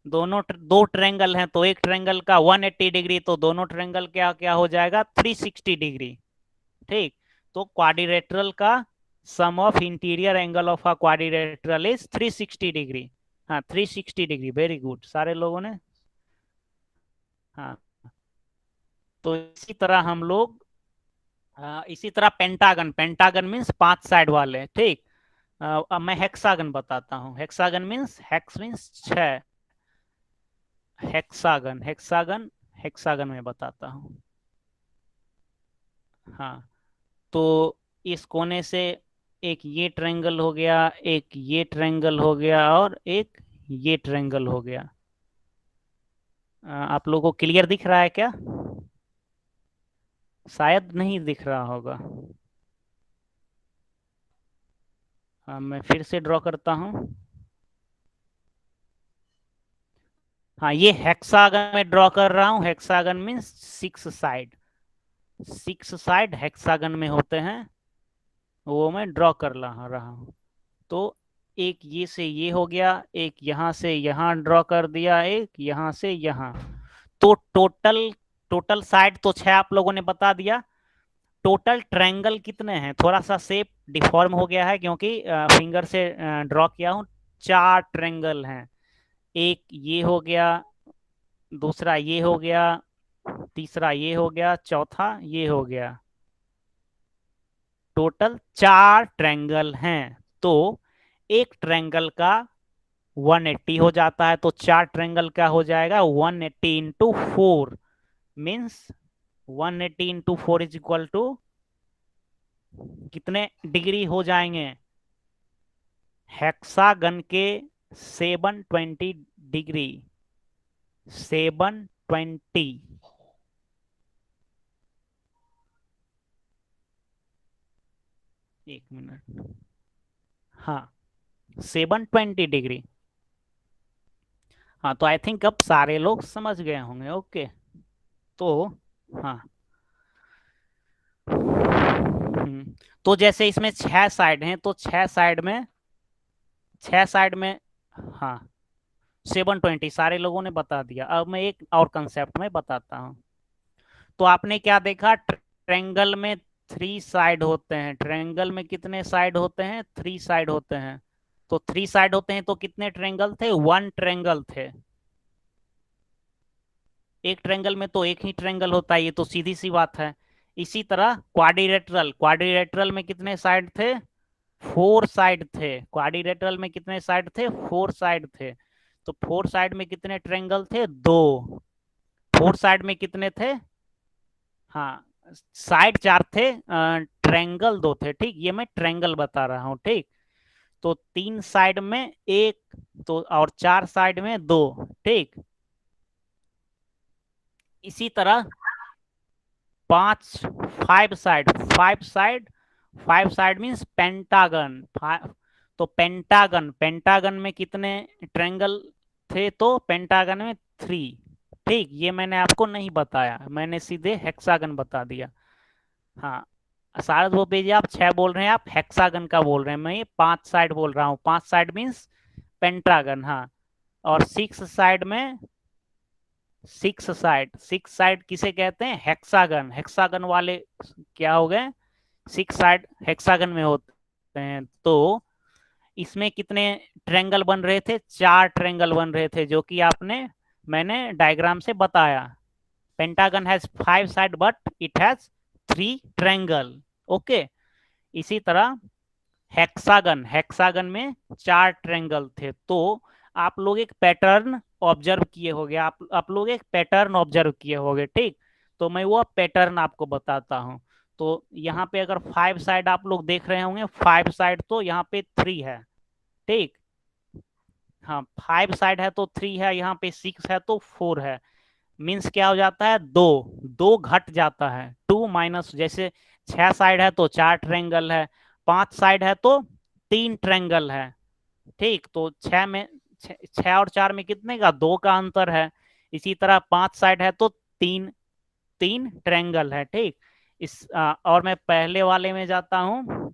दो ट्रेंगल हैं, तो एक ट्रेंगल का 180 डिग्री, तो दोनों ट्रेंगल क्या क्या हो जाएगा? 360 डिग्री। ठीक। तो क्वाड्रिलेटरल का sum of interior angle of a quadrilateral is 360 degree. हाँ, 360 डिग्री, वेरी गुड सारे लोगों ने। हाँ, तो इसी तरह हम लोग इसी तरह पेंटागन, पेंटागन मीन्स 5 साइड वाले। ठीक। अब मैं हेक्सागन बताता हूँ। Hexagon means, hex means 6। Hexagon, hexagon, hexagon में बताता हूँ। हाँ, तो इस कोने से एक ये ट्रायंगल हो गया, एक ये ट्रायंगल हो गया, और एक ये ट्रायंगल हो गया। आप लोगों को क्लियर दिख रहा है क्या? शायद नहीं दिख रहा होगा। मैं फिर से ड्रॉ करता हूँ। हाँ, ये हेक्सागन में ड्रॉ कर रहा हूँ। Hexagon means 6 side. 6 side hexagon में होते हैं, वो मैं ड्रॉ कर रहा हूँ। तो एक ये से ये हो गया, एक यहाँ से यहाँ ड्रॉ कर दिया, एक यहाँ से यहाँ। तो टोटल टोटल साइड तो 6 आप लोगों ने बता दिया। टोटल ट्रायंगल कितने हैं? थोड़ा सा शेप डिफॉर्म हो गया है क्योंकि फिंगर से ड्रॉ किया हूँ। 4 ट्रायंगल हैं। एक ये हो गया, दूसरा ये हो गया, तीसरा ये हो गया, चौथा ये हो गया। टोटल 4 ट्रायंगल हैं। तो एक ट्रायंगल का 180 हो जाता है, तो 4 ट्रायंगल का हो जाएगा 180 इंटू 4, मीन्स 180 इंटू 4 इज इक्वल टू कितने डिग्री हो जाएंगे? हेक्सागन के 720 डिग्री। 720। एक मिनट। हाँ, 720 डिग्री। हाँ, तो आई थिंक अब सारे लोग समझ गए होंगे। ओके। तो हाँ। तो जैसे इसमें 6 साइड हैं, तो 6 साइड में हाँ, 720 सारे लोगों ने बता दिया। अब मैं एक और कंसेप्ट में बताता हूँ। तो आपने क्या देखा? ट्रेंगल में 3 साइड होते हैं। ट्रेंगल में कितने साइड होते हैं? 3 साइड होते हैं। तो 3 साइड होते हैं, तो कितने ट्रेंगल थे? 1 ट्रेंगल थे। एक ट्रेंगल में तो एक ही ट्रेंगल होता है, ये तो सीधी सी बात है। इसी तरह क्वाड्रिलेटरल, क्वाड्रिलेटरल में कितने साइड थे? 4 साइड थे। क्वाड्रिलेटरल में कितने साइड थे? 4 साइड थे। तो 4 साइड में कितने ट्रेंगल थे? 2। 4 साइड में कितने थे? हाँ, साइड 4 थे, ट्रेंगल 2 थे। ठीक, ये मैं ट्रेंगल बता रहा हूँ। ठीक। तो 3 साइड में एक, तो और 4 साइड में 2। ठीक। इसी तरह 5, 5 side, 5 side, 5 side means pentagon. तो पेंटागन, पेंटागन में कितने ट्रेंगल थे? तो पेंटागन में 3। ठीक, ये मैंने आपको नहीं बताया, मैंने सीधे हेक्सागन बता दिया। हाँ, सारस भूपेश जी, आप 6 बोल रहे हैं, आप हेक्सागन का बोल रहे हैं, मैं ये 5 साइड बोल रहा हूँ। 5 साइड मीन्स पेंटागन। हाँ, और 6 साइड में, 6 साइड किसे कहते हैं? हेक्सागन। हेक्सागन वाले क्या हो गए? 6 साइड हेक्सागन में होते हैं। तो इसमें कितने ट्रेंगल बन रहे थे? 4 ट्रेंगल बन रहे थे, जो कि आपने, मैंने डायग्राम से बताया। Pentagon has 5 side but it has 3 triangle. Okay. इसी तरह हेक्सागन, हेक्सागन में 4 ट्रेंगल थे। तो आप लोग एक पैटर्न ऑब्जर्व किए होंगे, आप लोग एक पैटर्न ऑब्जर्व किए होंगे। ठीक। तो मैं वो पैटर्न आपको बताता हूँ। तो यहाँ पे अगर 5 साइड आप लोग देख रहे होंगे, 5 साइड तो यहाँ पे 3 है। ठीक। हाँ, 5 साइड है तो 3 है, यहाँ पे 6 है तो 4 है। मीन्स क्या हो जाता है? 2। 2 घट जाता है, 2 माइनस, जैसे 6 साइड है तो 4 ट्रेंगल है, 5 साइड है तो 3 ट्रेंगल है। ठीक, तो 6 और 4 में कितने का, 2 का अंतर है। इसी तरह 5 साइड है तो तीन, तीन ट्रायंगल है। ठीक, और मैं पहले वाले में जाता हूं।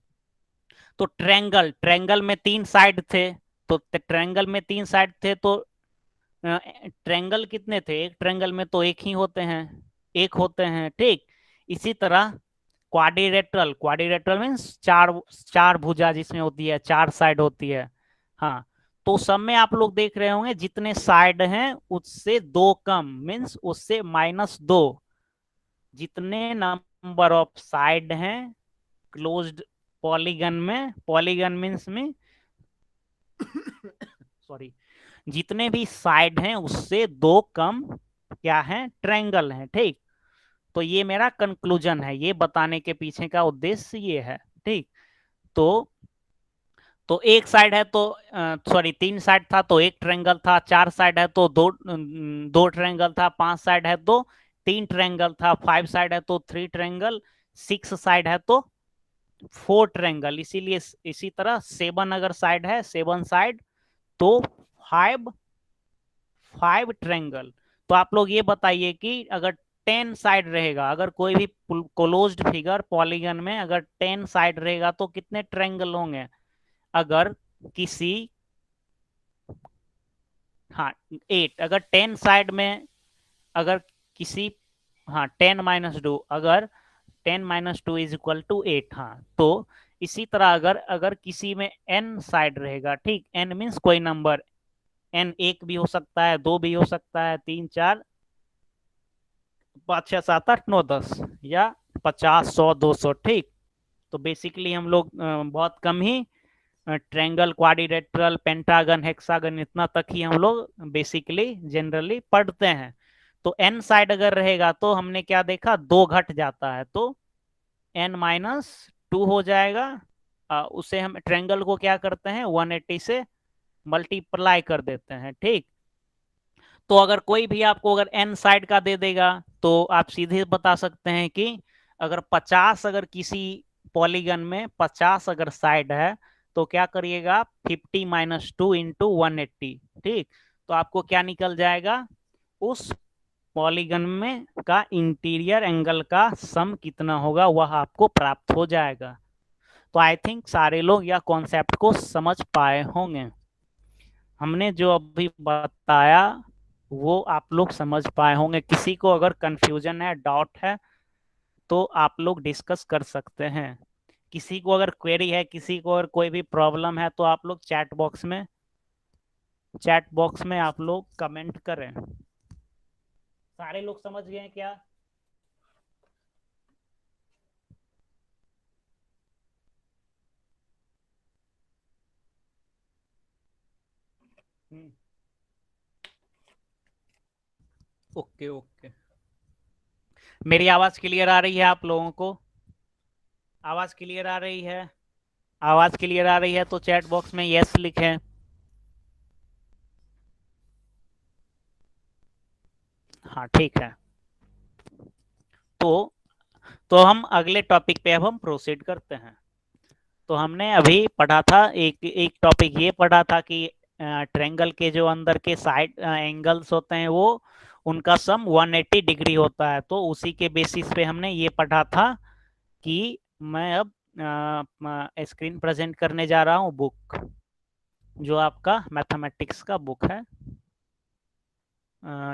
तो ट्रायंगल, ट्रायंगल में 3 साइड थे, तो ट्रायंगल में 3 साइड थे तो ट्रायंगल कितने थे, एक ट्रायंगल में तो एक ही होते हैं, एक होते हैं। ठीक, इसी तरह क्वाड्रिलेटरल, क्वाड्रिलेटरल मीन्स चार, चार भुजा जिसमें होती है, 4 साइड होती है। हाँ, तो सब में आप लोग देख रहे होंगे जितने साइड हैं उससे 2 कम, मीन्स उससे -2, जितने नंबर ऑफ साइड हैं क्लोज्ड पॉलीगन में, पॉलीगन मीन्स में सॉरी, जितने भी साइड हैं उससे 2 कम क्या है, ट्रायंगल है। ठीक, तो ये मेरा कंक्लूजन है, ये बताने के पीछे का उद्देश्य ये है। ठीक, तो एक साइड है तो सॉरी 3 साइड था तो एक ट्रायंगल था, 4 साइड है तो दो ट्रायंगल था, 5 साइड है तो 3 ट्रायंगल था, 5 साइड है तो 3 ट्रायंगल, 6 साइड है तो 4 ट्रायंगल। इसीलिए इसी तरह 7 अगर साइड है, 7 साइड तो 5, 5 ट्रायंगल। तो आप लोग ये बताइए कि अगर 10 साइड रहेगा, अगर कोई भी क्लोज्ड फिगर पॉलीगन में अगर 10 साइड रहेगा तो कितने ट्रायंगल होंगे। अगर किसी, हाँ 8, अगर 10 साइड में अगर किसी, हाँ 10 - 2, अगर 10 - 2 इज इक्वल टू 8। हाँ, तो इसी तरह अगर अगर किसी में n साइड रहेगा, ठीक, n मीन्स कोई नंबर, n 1 भी हो सकता है, 2 भी हो सकता है, 3 4 5 6 7 8 9 10 या 50 100 200। ठीक, तो बेसिकली हम लोग बहुत कम ही ट्रायंगल, क्वाड्रिलेटरल, पेंटागन, हेक्सागन इतना तक ही हम लोग बेसिकली जनरली पढ़ते हैं। तो एन साइड अगर रहेगा तो हमने क्या देखा, 2 घट जाता है तो n - 2 हो जाएगा। उसे हम ट्रायंगल को क्या करते हैं, 180 से मल्टीप्लाई कर देते हैं। ठीक, तो अगर कोई भी आपको अगर एन साइड का दे देगा तो आप सीधे बता सकते हैं कि अगर 50, अगर किसी पॉलीगन में 50 अगर साइड है तो क्या करिएगा आप, 50 - 2 इंटू 180। ठीक, तो आपको क्या निकल जाएगा, उस पॉलीगन में का इंटीरियर एंगल का सम कितना होगा वह आपको प्राप्त हो जाएगा। तो आई थिंक सारे लोग यह कॉन्सेप्ट को समझ पाए होंगे। हमने जो अभी बताया वो आप लोग समझ पाए होंगे। किसी को अगर कंफ्यूजन है, डाउट है तो आप लोग डिस्कस कर सकते हैं। किसी को अगर क्वेरी है, किसी को अगर कोई भी प्रॉब्लम है तो आप लोग चैट बॉक्स में आप लोग कमेंट करें। सारे लोग समझ गए हैं क्या। ओके ओके, मेरी आवाज क्लियर आ रही है आप लोगों को, आवाज क्लियर आ रही है, आवाज क्लियर आ रही है तो चैट बॉक्स में यस लिखें। हाँ ठीक है, तो हम अगले टॉपिक पे अब हम प्रोसीड करते हैं। तो हमने अभी पढ़ा था, एक एक टॉपिक ये पढ़ा था कि ट्रायंगल के जो अंदर के साइड एंगल्स होते हैं वो उनका सम 180 डिग्री होता है। तो उसी के बेसिस पे हमने ये पढ़ा था कि मैं अब स्क्रीन प्रेजेंट करने जा रहा हूँ बुक, जो आपका मैथमेटिक्स का बुक है।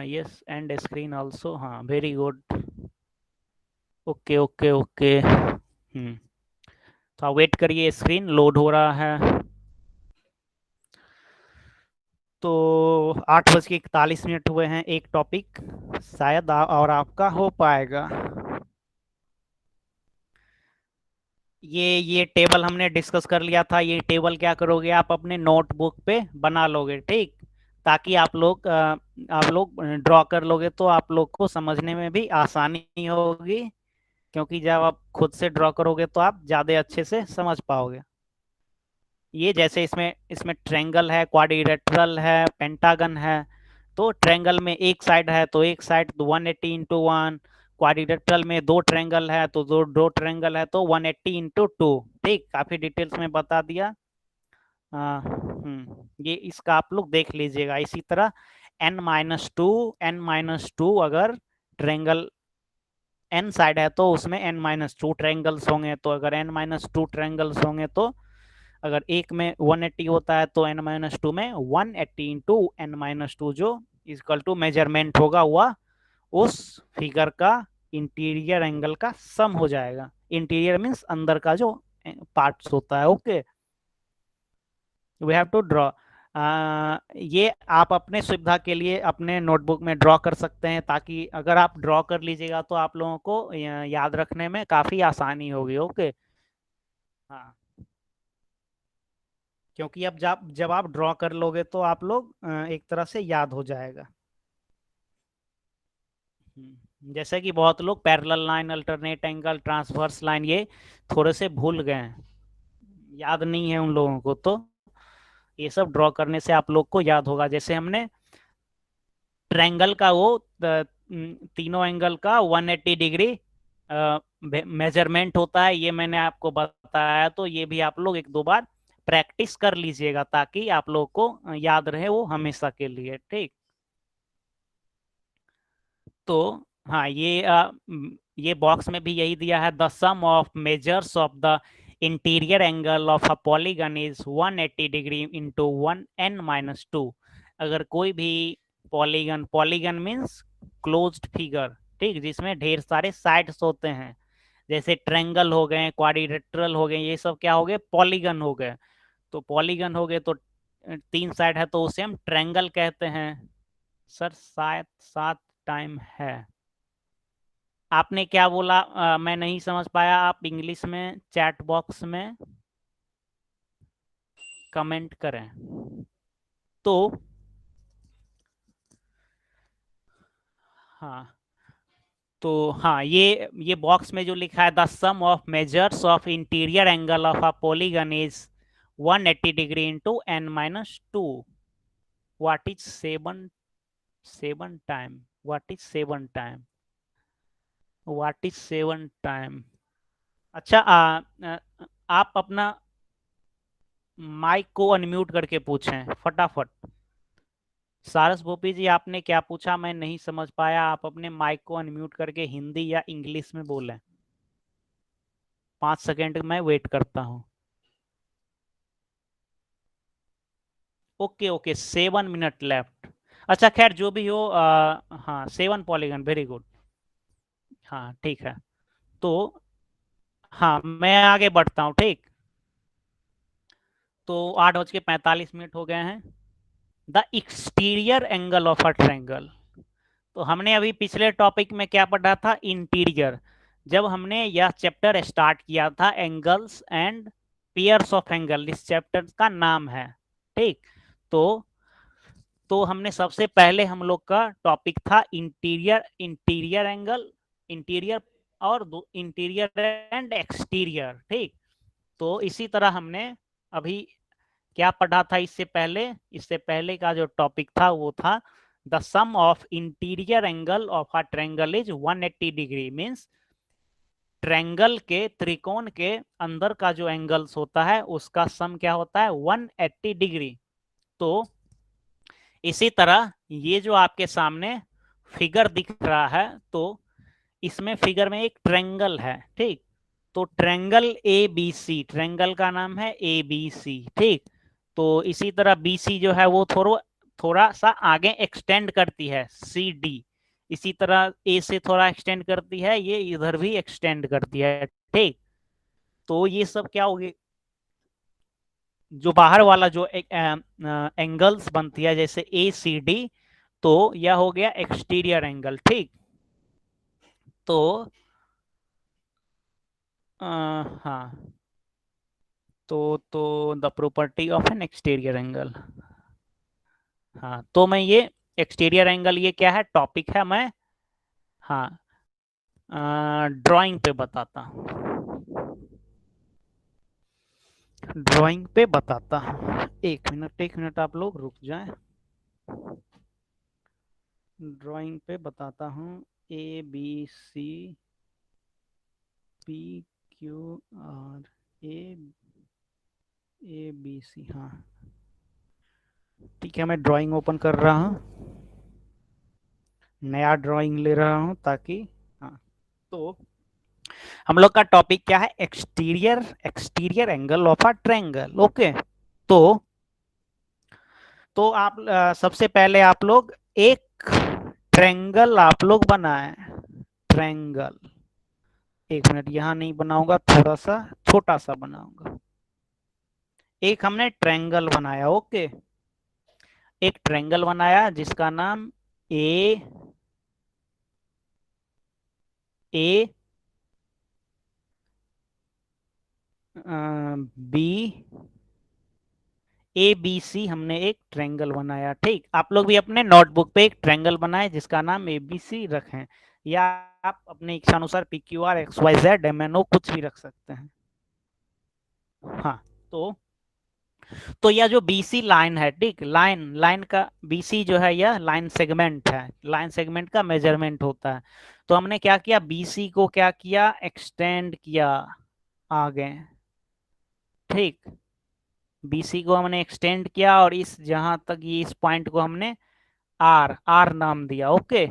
यस एंड स्क्रीन आल्सो, हाँ very good, okay okay okay. तो वेट करिए, स्क्रीन लोड हो रहा है। तो 8:41 हुए हैं, एक टॉपिक शायद और आपका हो पाएगा। ये टेबल हमने डिस्कस कर लिया था, ये टेबल क्या करोगे आप अपने नोटबुक पे बना लोगे। ठीक, ताकि आप लोग ड्रॉ कर लोगे तो आप लोग को समझने में भी आसानी होगी, क्योंकि जब आप खुद से ड्रॉ करोगे तो आप ज़्यादा अच्छे से समझ पाओगे। ये जैसे इसमें इसमें ट्रायंगल है, क्वाड्रिलेटरल है, पेंटागन है। तो ट्रायंगल में एक साइड है तो एक साइड 180 × 1, क्वाड्रिलेटरल में 2 ट्रायंगल है तो दो ट्रायंगल है तो 180 × 2। ठीक, काफी डिटेल्स में बता दिया। ये इसका आप लोग देख लीजिएगा। इसी तरह n-2 अगर ट्रेंगल n साइड है तो उसमें n-2 ट्रेंगल्स होंगे। तो अगर n-2 ट्रेंगल्स होंगे तो अगर एक में 180 होता है तो n-2 में 180 इंटू n-2 जो इक्वल टू मेजरमेंट होगा वह उस फिगर का इंटीरियर एंगल का सम हो जाएगा। इंटीरियर मीन्स अंदर का जो पार्ट्स होता है। Okay, we have to draw. ये आप अपने सुविधा के लिए अपने नोटबुक में ड्रॉ कर सकते हैं, ताकि अगर आप ड्रॉ कर लीजिएगा तो आप लोगों को याद रखने में काफ़ी आसानी होगी। ओके, हाँ, क्योंकि अब जब आप ड्रॉ कर लोगे तो आप लोग एक तरह से याद हो जाएगा। जैसे कि बहुत लोग parallel line, alternate angle, transverse line ये थोड़े से भूल गए हैं, याद नहीं है उन लोगों को, तो ये सब ड्रॉ करने से आप लोग को याद होगा। जैसे हमने ट्रायंगल का वो तीनों एंगल का 180 डिग्री मेजरमेंट होता है, ये मैंने आपको बताया। तो ये भी आप लोग एक दो बार प्रैक्टिस कर लीजिएगा ताकि आप लोग को याद रहे वो हमेशा के लिए। ठीक, तो हाँ, ये बॉक्स में भी यही दिया है। The sum of measures of the interior angle of a polygon is 180 degree into 1n-2। अगर कोई भी polygon, polygon means closed figure, ठीक, जिसमें ढेर सारे साइड्स होते हैं, जैसे ट्रेंगल हो गए, क्वाड्रिलेटरल हो गए, ये सब क्या हो गए, पॉलीगन हो गए। तो पॉलीगन हो गए तो तीन साइड है तो उसे हम ट्रेंगल कहते हैं। सर शायद 7 टाइम है। आपने क्या बोला, मैं नहीं समझ पाया। आप इंग्लिश में चैट बॉक्स में कमेंट करें। तो हाँ, तो हाँ, ये बॉक्स में जो लिखा है, the sum of measures of interior angle of a polygon is 180 degree into n-2। What is 7 time? What is 7 time? What is 7 time? अच्छा, आप अपना माइक को अनम्यूट करके पूछें फटाफट। सारस भोपी जी, आपने क्या पूछा मैं नहीं समझ पाया। आप अपने माइक को अनम्यूट करके हिंदी या इंग्लिश में बोलें। 5 सेकेंड में वेट करता हूँ। Okay okay, 7 minute left. अच्छा, खैर जो भी हो, हाँ, 7 पॉलीगन, वेरी गुड। हाँ, ठीक है। तो हाँ, मैं आगे बढ़ता हूँ। ठीक, तो 8:45 हो गए हैं। The exterior angle of a triangle. तो हमने अभी पिछले टॉपिक में क्या पढ़ा था, इंटीरियर। जब हमने यह चैप्टर स्टार्ट किया था, angles and pairs of angle इस चैप्टर का नाम है। ठीक, तो हमने सबसे पहले हम लोग का टॉपिक था इंटीरियर, इंटीरियर एंगल, इंटीरियर और इंटीरियर एंड एक्सटीरियर। ठीक, तो इसी तरह हमने अभी क्या पढ़ा था इससे पहले, इससे पहले का जो टॉपिक था वो था the sum of interior angle of a triangle is 180 degree. Means triangle के, त्रिकोण के अंदर का जो एंगल्स होता है उसका सम क्या होता है, 180 डिग्री। तो इसी तरह ये जो आपके सामने फिगर दिख रहा है, तो इसमें फिगर में एक ट्रायंगल है। ठीक, तो triangle A B C, triangle का नाम है ए बी सी। ठीक, तो इसी तरह बी सी जो है वो थोड़ा सा आगे एक्सटेंड करती है, सी डी। इसी तरह ए से थोड़ा एक्सटेंड करती है, ये इधर भी एक्सटेंड करती है। ठीक, तो ये सब क्या होगी, जो बाहर वाला जो एंगल्स बनती है जैसे ए सी डी, तो यह हो गया एक्सटीरियर एंगल। ठीक, तो हाँ, तो the property of N exterior angle. हाँ, तो मैं ये एक्सटीरियर एंगल, ये क्या है, टॉपिक है, मैं हाँ ड्राइंग पे बताता हूँ, ड्राइंग पे बताता हूँ। एक मिनट, एक मिनट, आप लोग रुक जाएं। ड्राइंग पे बताता हूँ। A B C, P Q R, A A B C, हाँ, ठीक है, मैं ड्राइंग ओपन कर रहा हूँ, नया ड्राइंग ले रहा हूँ ताकि, हाँ। तो हम लोग का टॉपिक क्या है, exterior exterior angle of a triangle. Okay. तो आप सबसे पहले आप लोग एक ट्रायंगल आप लोग बनाए, ट्रायंगल। एक मिनट, यहां नहीं बनाऊंगा, थोड़ा सा छोटा सा बनाऊंगा। एक हमने ट्रायंगल बनाया। ओके, एक ट्रायंगल बनाया जिसका नाम ए ए बी ए बी सी, हमने एक ट्रायंगल बनाया। ठीक, आप लोग भी अपने नोटबुक पे एक ट्रायंगल बनाए जिसका नाम ए बी सी रखें, या आप अपने इच्छानुसार P Q R X Y Z M N O कुछ भी रख सकते हैं। हाँ। तो यह जो बीसी लाइन है, ठीक, लाइन लाइन का बीसी जो है, यह लाइन सेगमेंट है, लाइन सेगमेंट का मेजरमेंट होता है। तो हमने क्या किया, बीसी को क्या किया, एक्सटेंड किया आगे। ठीक, बीसी को हमने एक्सटेंड किया, और इस जहां तक ये इस पॉइंट को हमने आर आर नाम दिया। ओके,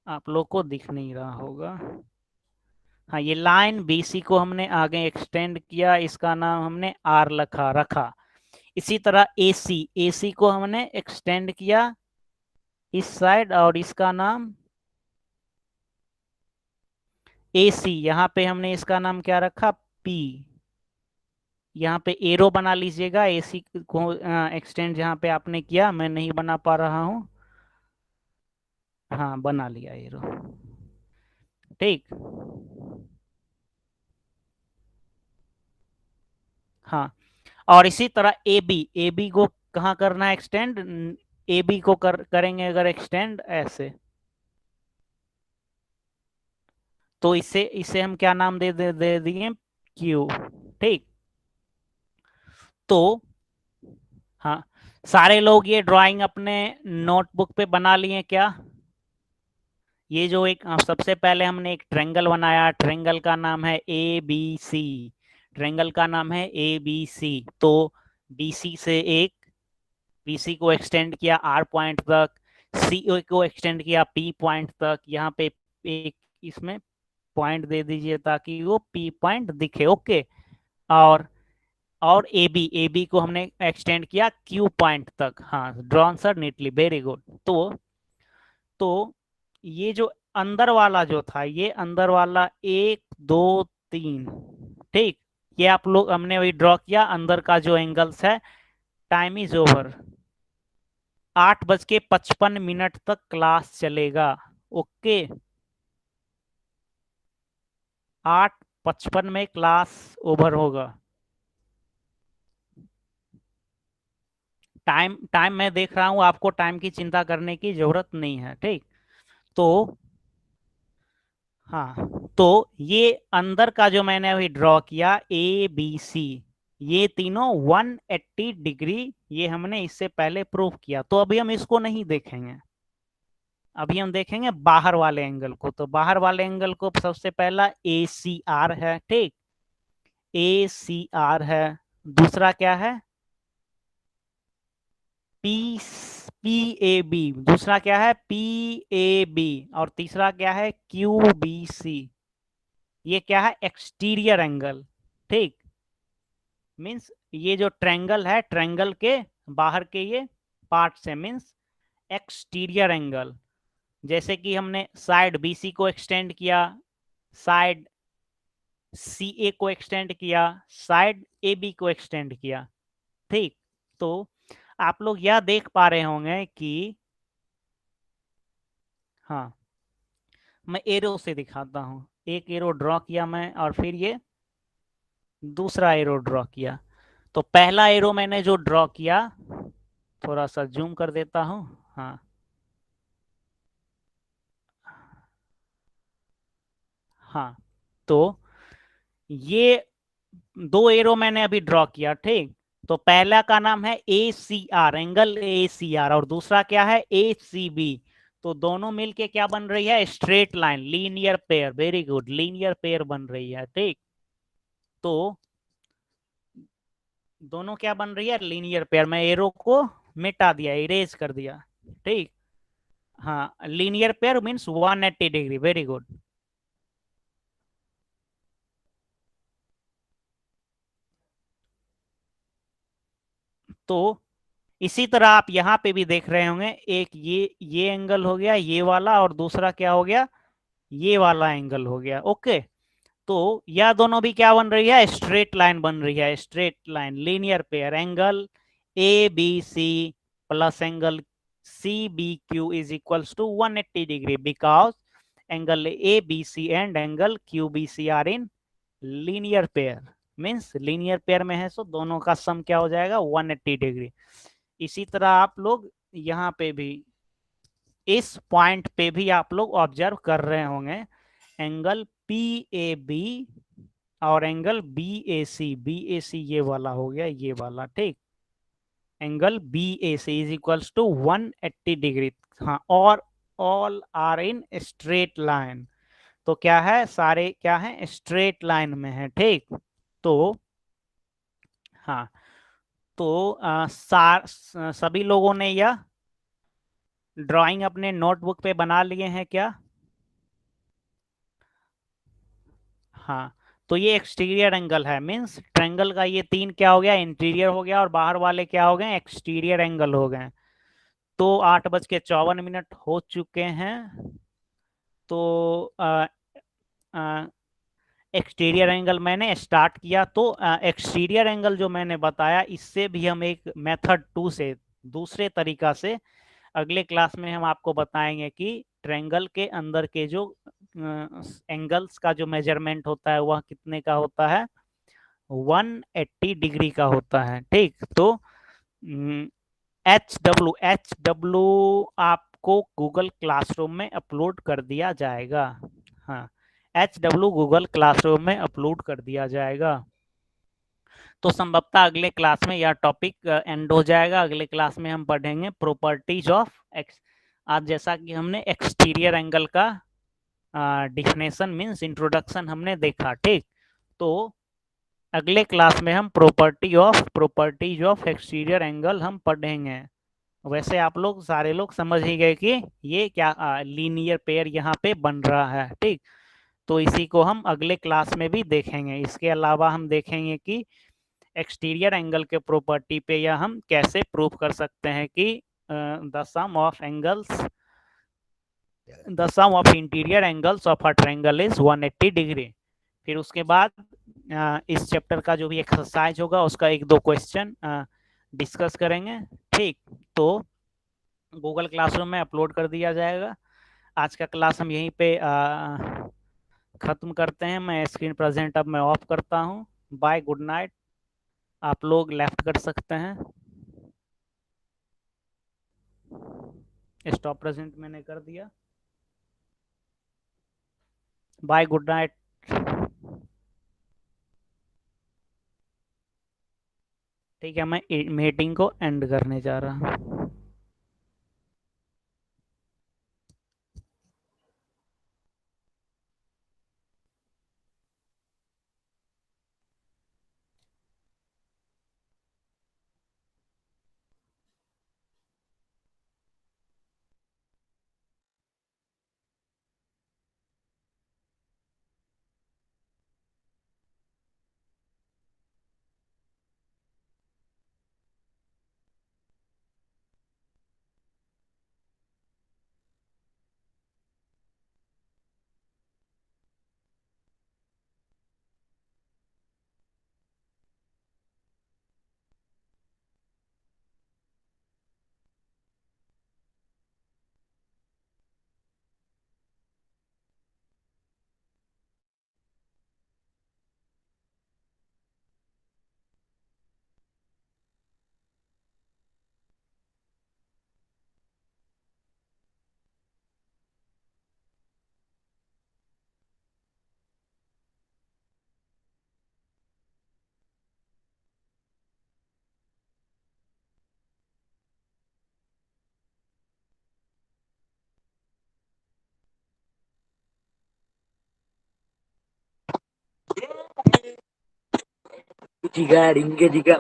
आप लोग को दिख नहीं रहा होगा। हाँ, ये लाइन बीसी को हमने आगे एक्सटेंड किया, इसका नाम हमने आर रखा रखा। इसी तरह एसी एसी को हमने एक्सटेंड किया इस साइड, और इसका नाम एसी, यहाँ पे हमने इसका नाम क्या रखा, पी। यहाँ पे एरो बना लीजिएगा, एसी को एक्सटेंड जहाँ पे आपने किया, मैं नहीं बना पा रहा हूँ। हाँ, बना लिया एरो। ठीक। हाँ, और इसी तरह ए बी, ए बी को कहाँ करना है एक्सटेंड, ए बी को करेंगे अगर एक्सटेंड ऐसे, तो इसे इसे हम क्या नाम दे दिए, क्यू। ठीक। तो हाँ, सारे लोग ये ड्राइंग अपने नोटबुक पे बना लिए क्या। ये जो एक सबसे पहले हमने एक ट्रेंगल बनाया, ट्रेंगल का नाम है ए बी सी, ट्रेंगल का नाम है ए बी सी। तो बीसी से एक, बीसी को एक्सटेंड किया आर पॉइंट तक, सी को एक्सटेंड किया पी पॉइंट तक, यहाँ पे एक इसमें पॉइंट दे दीजिए ताकि वो पी पॉइंट दिखे। ओके। और ए बी को हमने एक्सटेंड किया क्यू पॉइंट तक। हाँ, drawn sir neatly, very good. तो ये जो अंदर वाला जो था, ये अंदर वाला एक दो तीन, ठीक, ये आप लोग हमने वही ड्रॉ किया, अंदर का जो एंगल्स है। टाइम इज ओवर, 8:55 तक क्लास चलेगा। ओके, 8:55 में क्लास ओवर होगा। टाइम टाइम मैं देख रहा हूँ, आपको टाइम की चिंता करने की जरूरत नहीं है। ठीक। तो हाँ, तो ये अंदर का जो मैंने अभी ड्रॉ किया ए बी सी, ये तीनों 180 डिग्री, ये हमने इससे पहले प्रूव किया। तो अभी हम इसको नहीं देखेंगे, अभी हम देखेंगे बाहर वाले एंगल को। तो बाहर वाले एंगल को सबसे पहला ए सी आर है। ठीक, ए सी आर है। दूसरा क्या है, पी पी ए बी, दूसरा क्या है पी ए बी, और तीसरा क्या है क्यू बी सी। ये क्या है, एक्सटीरियर एंगल। ठीक, मीन्स ये जो ट्रायंगल है, ट्रायंगल के बाहर के ये पार्ट से, मीन्स एक्सटीरियर एंगल। जैसे कि हमने साइड बीसी को एक्सटेंड किया, साइड सी ए को एक्सटेंड किया, साइड ए बी को एक्सटेंड किया। ठीक। तो आप लोग यह देख पा रहे होंगे कि, हाँ, मैं एरो से दिखाता हूं। एक एरो ड्रॉ किया मैं, और फिर ये दूसरा एरो ड्रॉ किया। तो पहला एरो मैंने जो ड्रॉ किया, थोड़ा सा जूम कर देता हूं। हाँ, हाँ। तो ये दो एरो मैंने अभी ड्रॉ किया। ठीक, तो पहला का नाम है A C R, angle A C R, और दूसरा क्या है ए सी बी। तो दोनों मिलके क्या बन रही है, straight line, linear pair. Very good, linear pair बन रही है। ठीक। तो दोनों क्या बन रही है, लीनियर पेयर। मैं एरो को मिटा दिया, इरेज कर दिया, ठीक। हाँ, linear pair means 180 degree, very good. तो इसी तरह आप यहाँ पे भी देख रहे होंगे, एक ये एंगल हो गया ये वाला, और दूसरा क्या हो गया, ये वाला एंगल हो गया, ओके। तो यह दोनों भी क्या बन रही है, स्ट्रेट लाइन बन रही है, straight line, linear pair. Angle A B C plus angle C B Q is equals to 180 degree, because angle A B C and angle Q B C are in linear pair. Means linear pair में है, सो दोनों का सम क्या हो जाएगा, 180 degree. इसी तरह आप लोग यहाँ पे भी, इस पॉइंट पे भी आप लोग ऑब्जर्व कर रहे होंगे, एंगल पी ए बी और angle B A C. B A C ये वाला हो गया, ये वाला, ठीक। Angle B A C is equals to 180 degree. हाँ, और all are in straight line. तो क्या है, सारे क्या है, स्ट्रेट लाइन में है, ठीक। तो हाँ, तो सभी लोगों ने यह ड्राइंग अपने नोटबुक पे बना लिए हैं क्या? हाँ, तो ये एक्सटीरियर एंगल है, मींस ट्रायंगल का ये तीन क्या हो गया, इंटीरियर हो गया, और बाहर वाले क्या हो गए, एक्सटीरियर एंगल हो गए। तो 8:54 हो चुके हैं। तो एक्सटीरियर एंगल मैंने स्टार्ट किया, तो एक्सटीरियर एंगल जो मैंने बताया, इससे भी हम एक मेथड टू से, दूसरे तरीका से अगले क्लास में हम आपको बताएंगे कि ट्रायंगल के अंदर के जो एंगल्स का जो मेजरमेंट होता है वह कितने का होता है, 180 डिग्री का होता है, ठीक। तो एच डब्ल्यू आपको गूगल क्लासरूम में अपलोड कर दिया जाएगा। हाँ, एच डब्ल्यू गूगल क्लासरूम में अपलोड कर दिया जाएगा। तो संभवतः अगले क्लास में यह टॉपिक एंड हो जाएगा। अगले क्लास में हम पढ़ेंगे प्रॉपर्टीज ऑफ एक्स। आज जैसा कि हमने एक्सटीरियर एंगल का डिफिनेशन मींस इंट्रोडक्शन हमने देखा, ठीक। तो अगले क्लास में हम प्रॉपर्टीज ऑफ एक्सटीरियर एंगल हम पढ़ेंगे। वैसे आप लोग सारे लोग समझ ही गए कि ये क्या लीनियर पेयर यहाँ पे बन रहा है, ठीक। तो इसी को हम अगले क्लास में भी देखेंगे। इसके अलावा हम देखेंगे कि एक्सटीरियर एंगल के प्रॉपर्टी पे या हम कैसे प्रूव कर सकते हैं कि the sum of angles, the sum of interior angles of a triangle is 180 degree. फिर उसके बाद इस चैप्टर का जो भी एक्सरसाइज होगा उसका एक दो क्वेश्चन डिस्कस करेंगे, ठीक। तो गूगल क्लासरूम में अपलोड कर दिया जाएगा। आज का क्लास हम यहीं पे ख़त्म करते हैं। मैं स्क्रीन प्रेजेंट अब मैं ऑफ करता हूँ। Bye, good night. आप लोग लेफ्ट कर सकते हैं। स्टॉप प्रेजेंट मैंने कर दिया। Bye, good night. ठीक है, मैं मीटिंग को एंड करने जा रहा हूँ। Jika ringke jika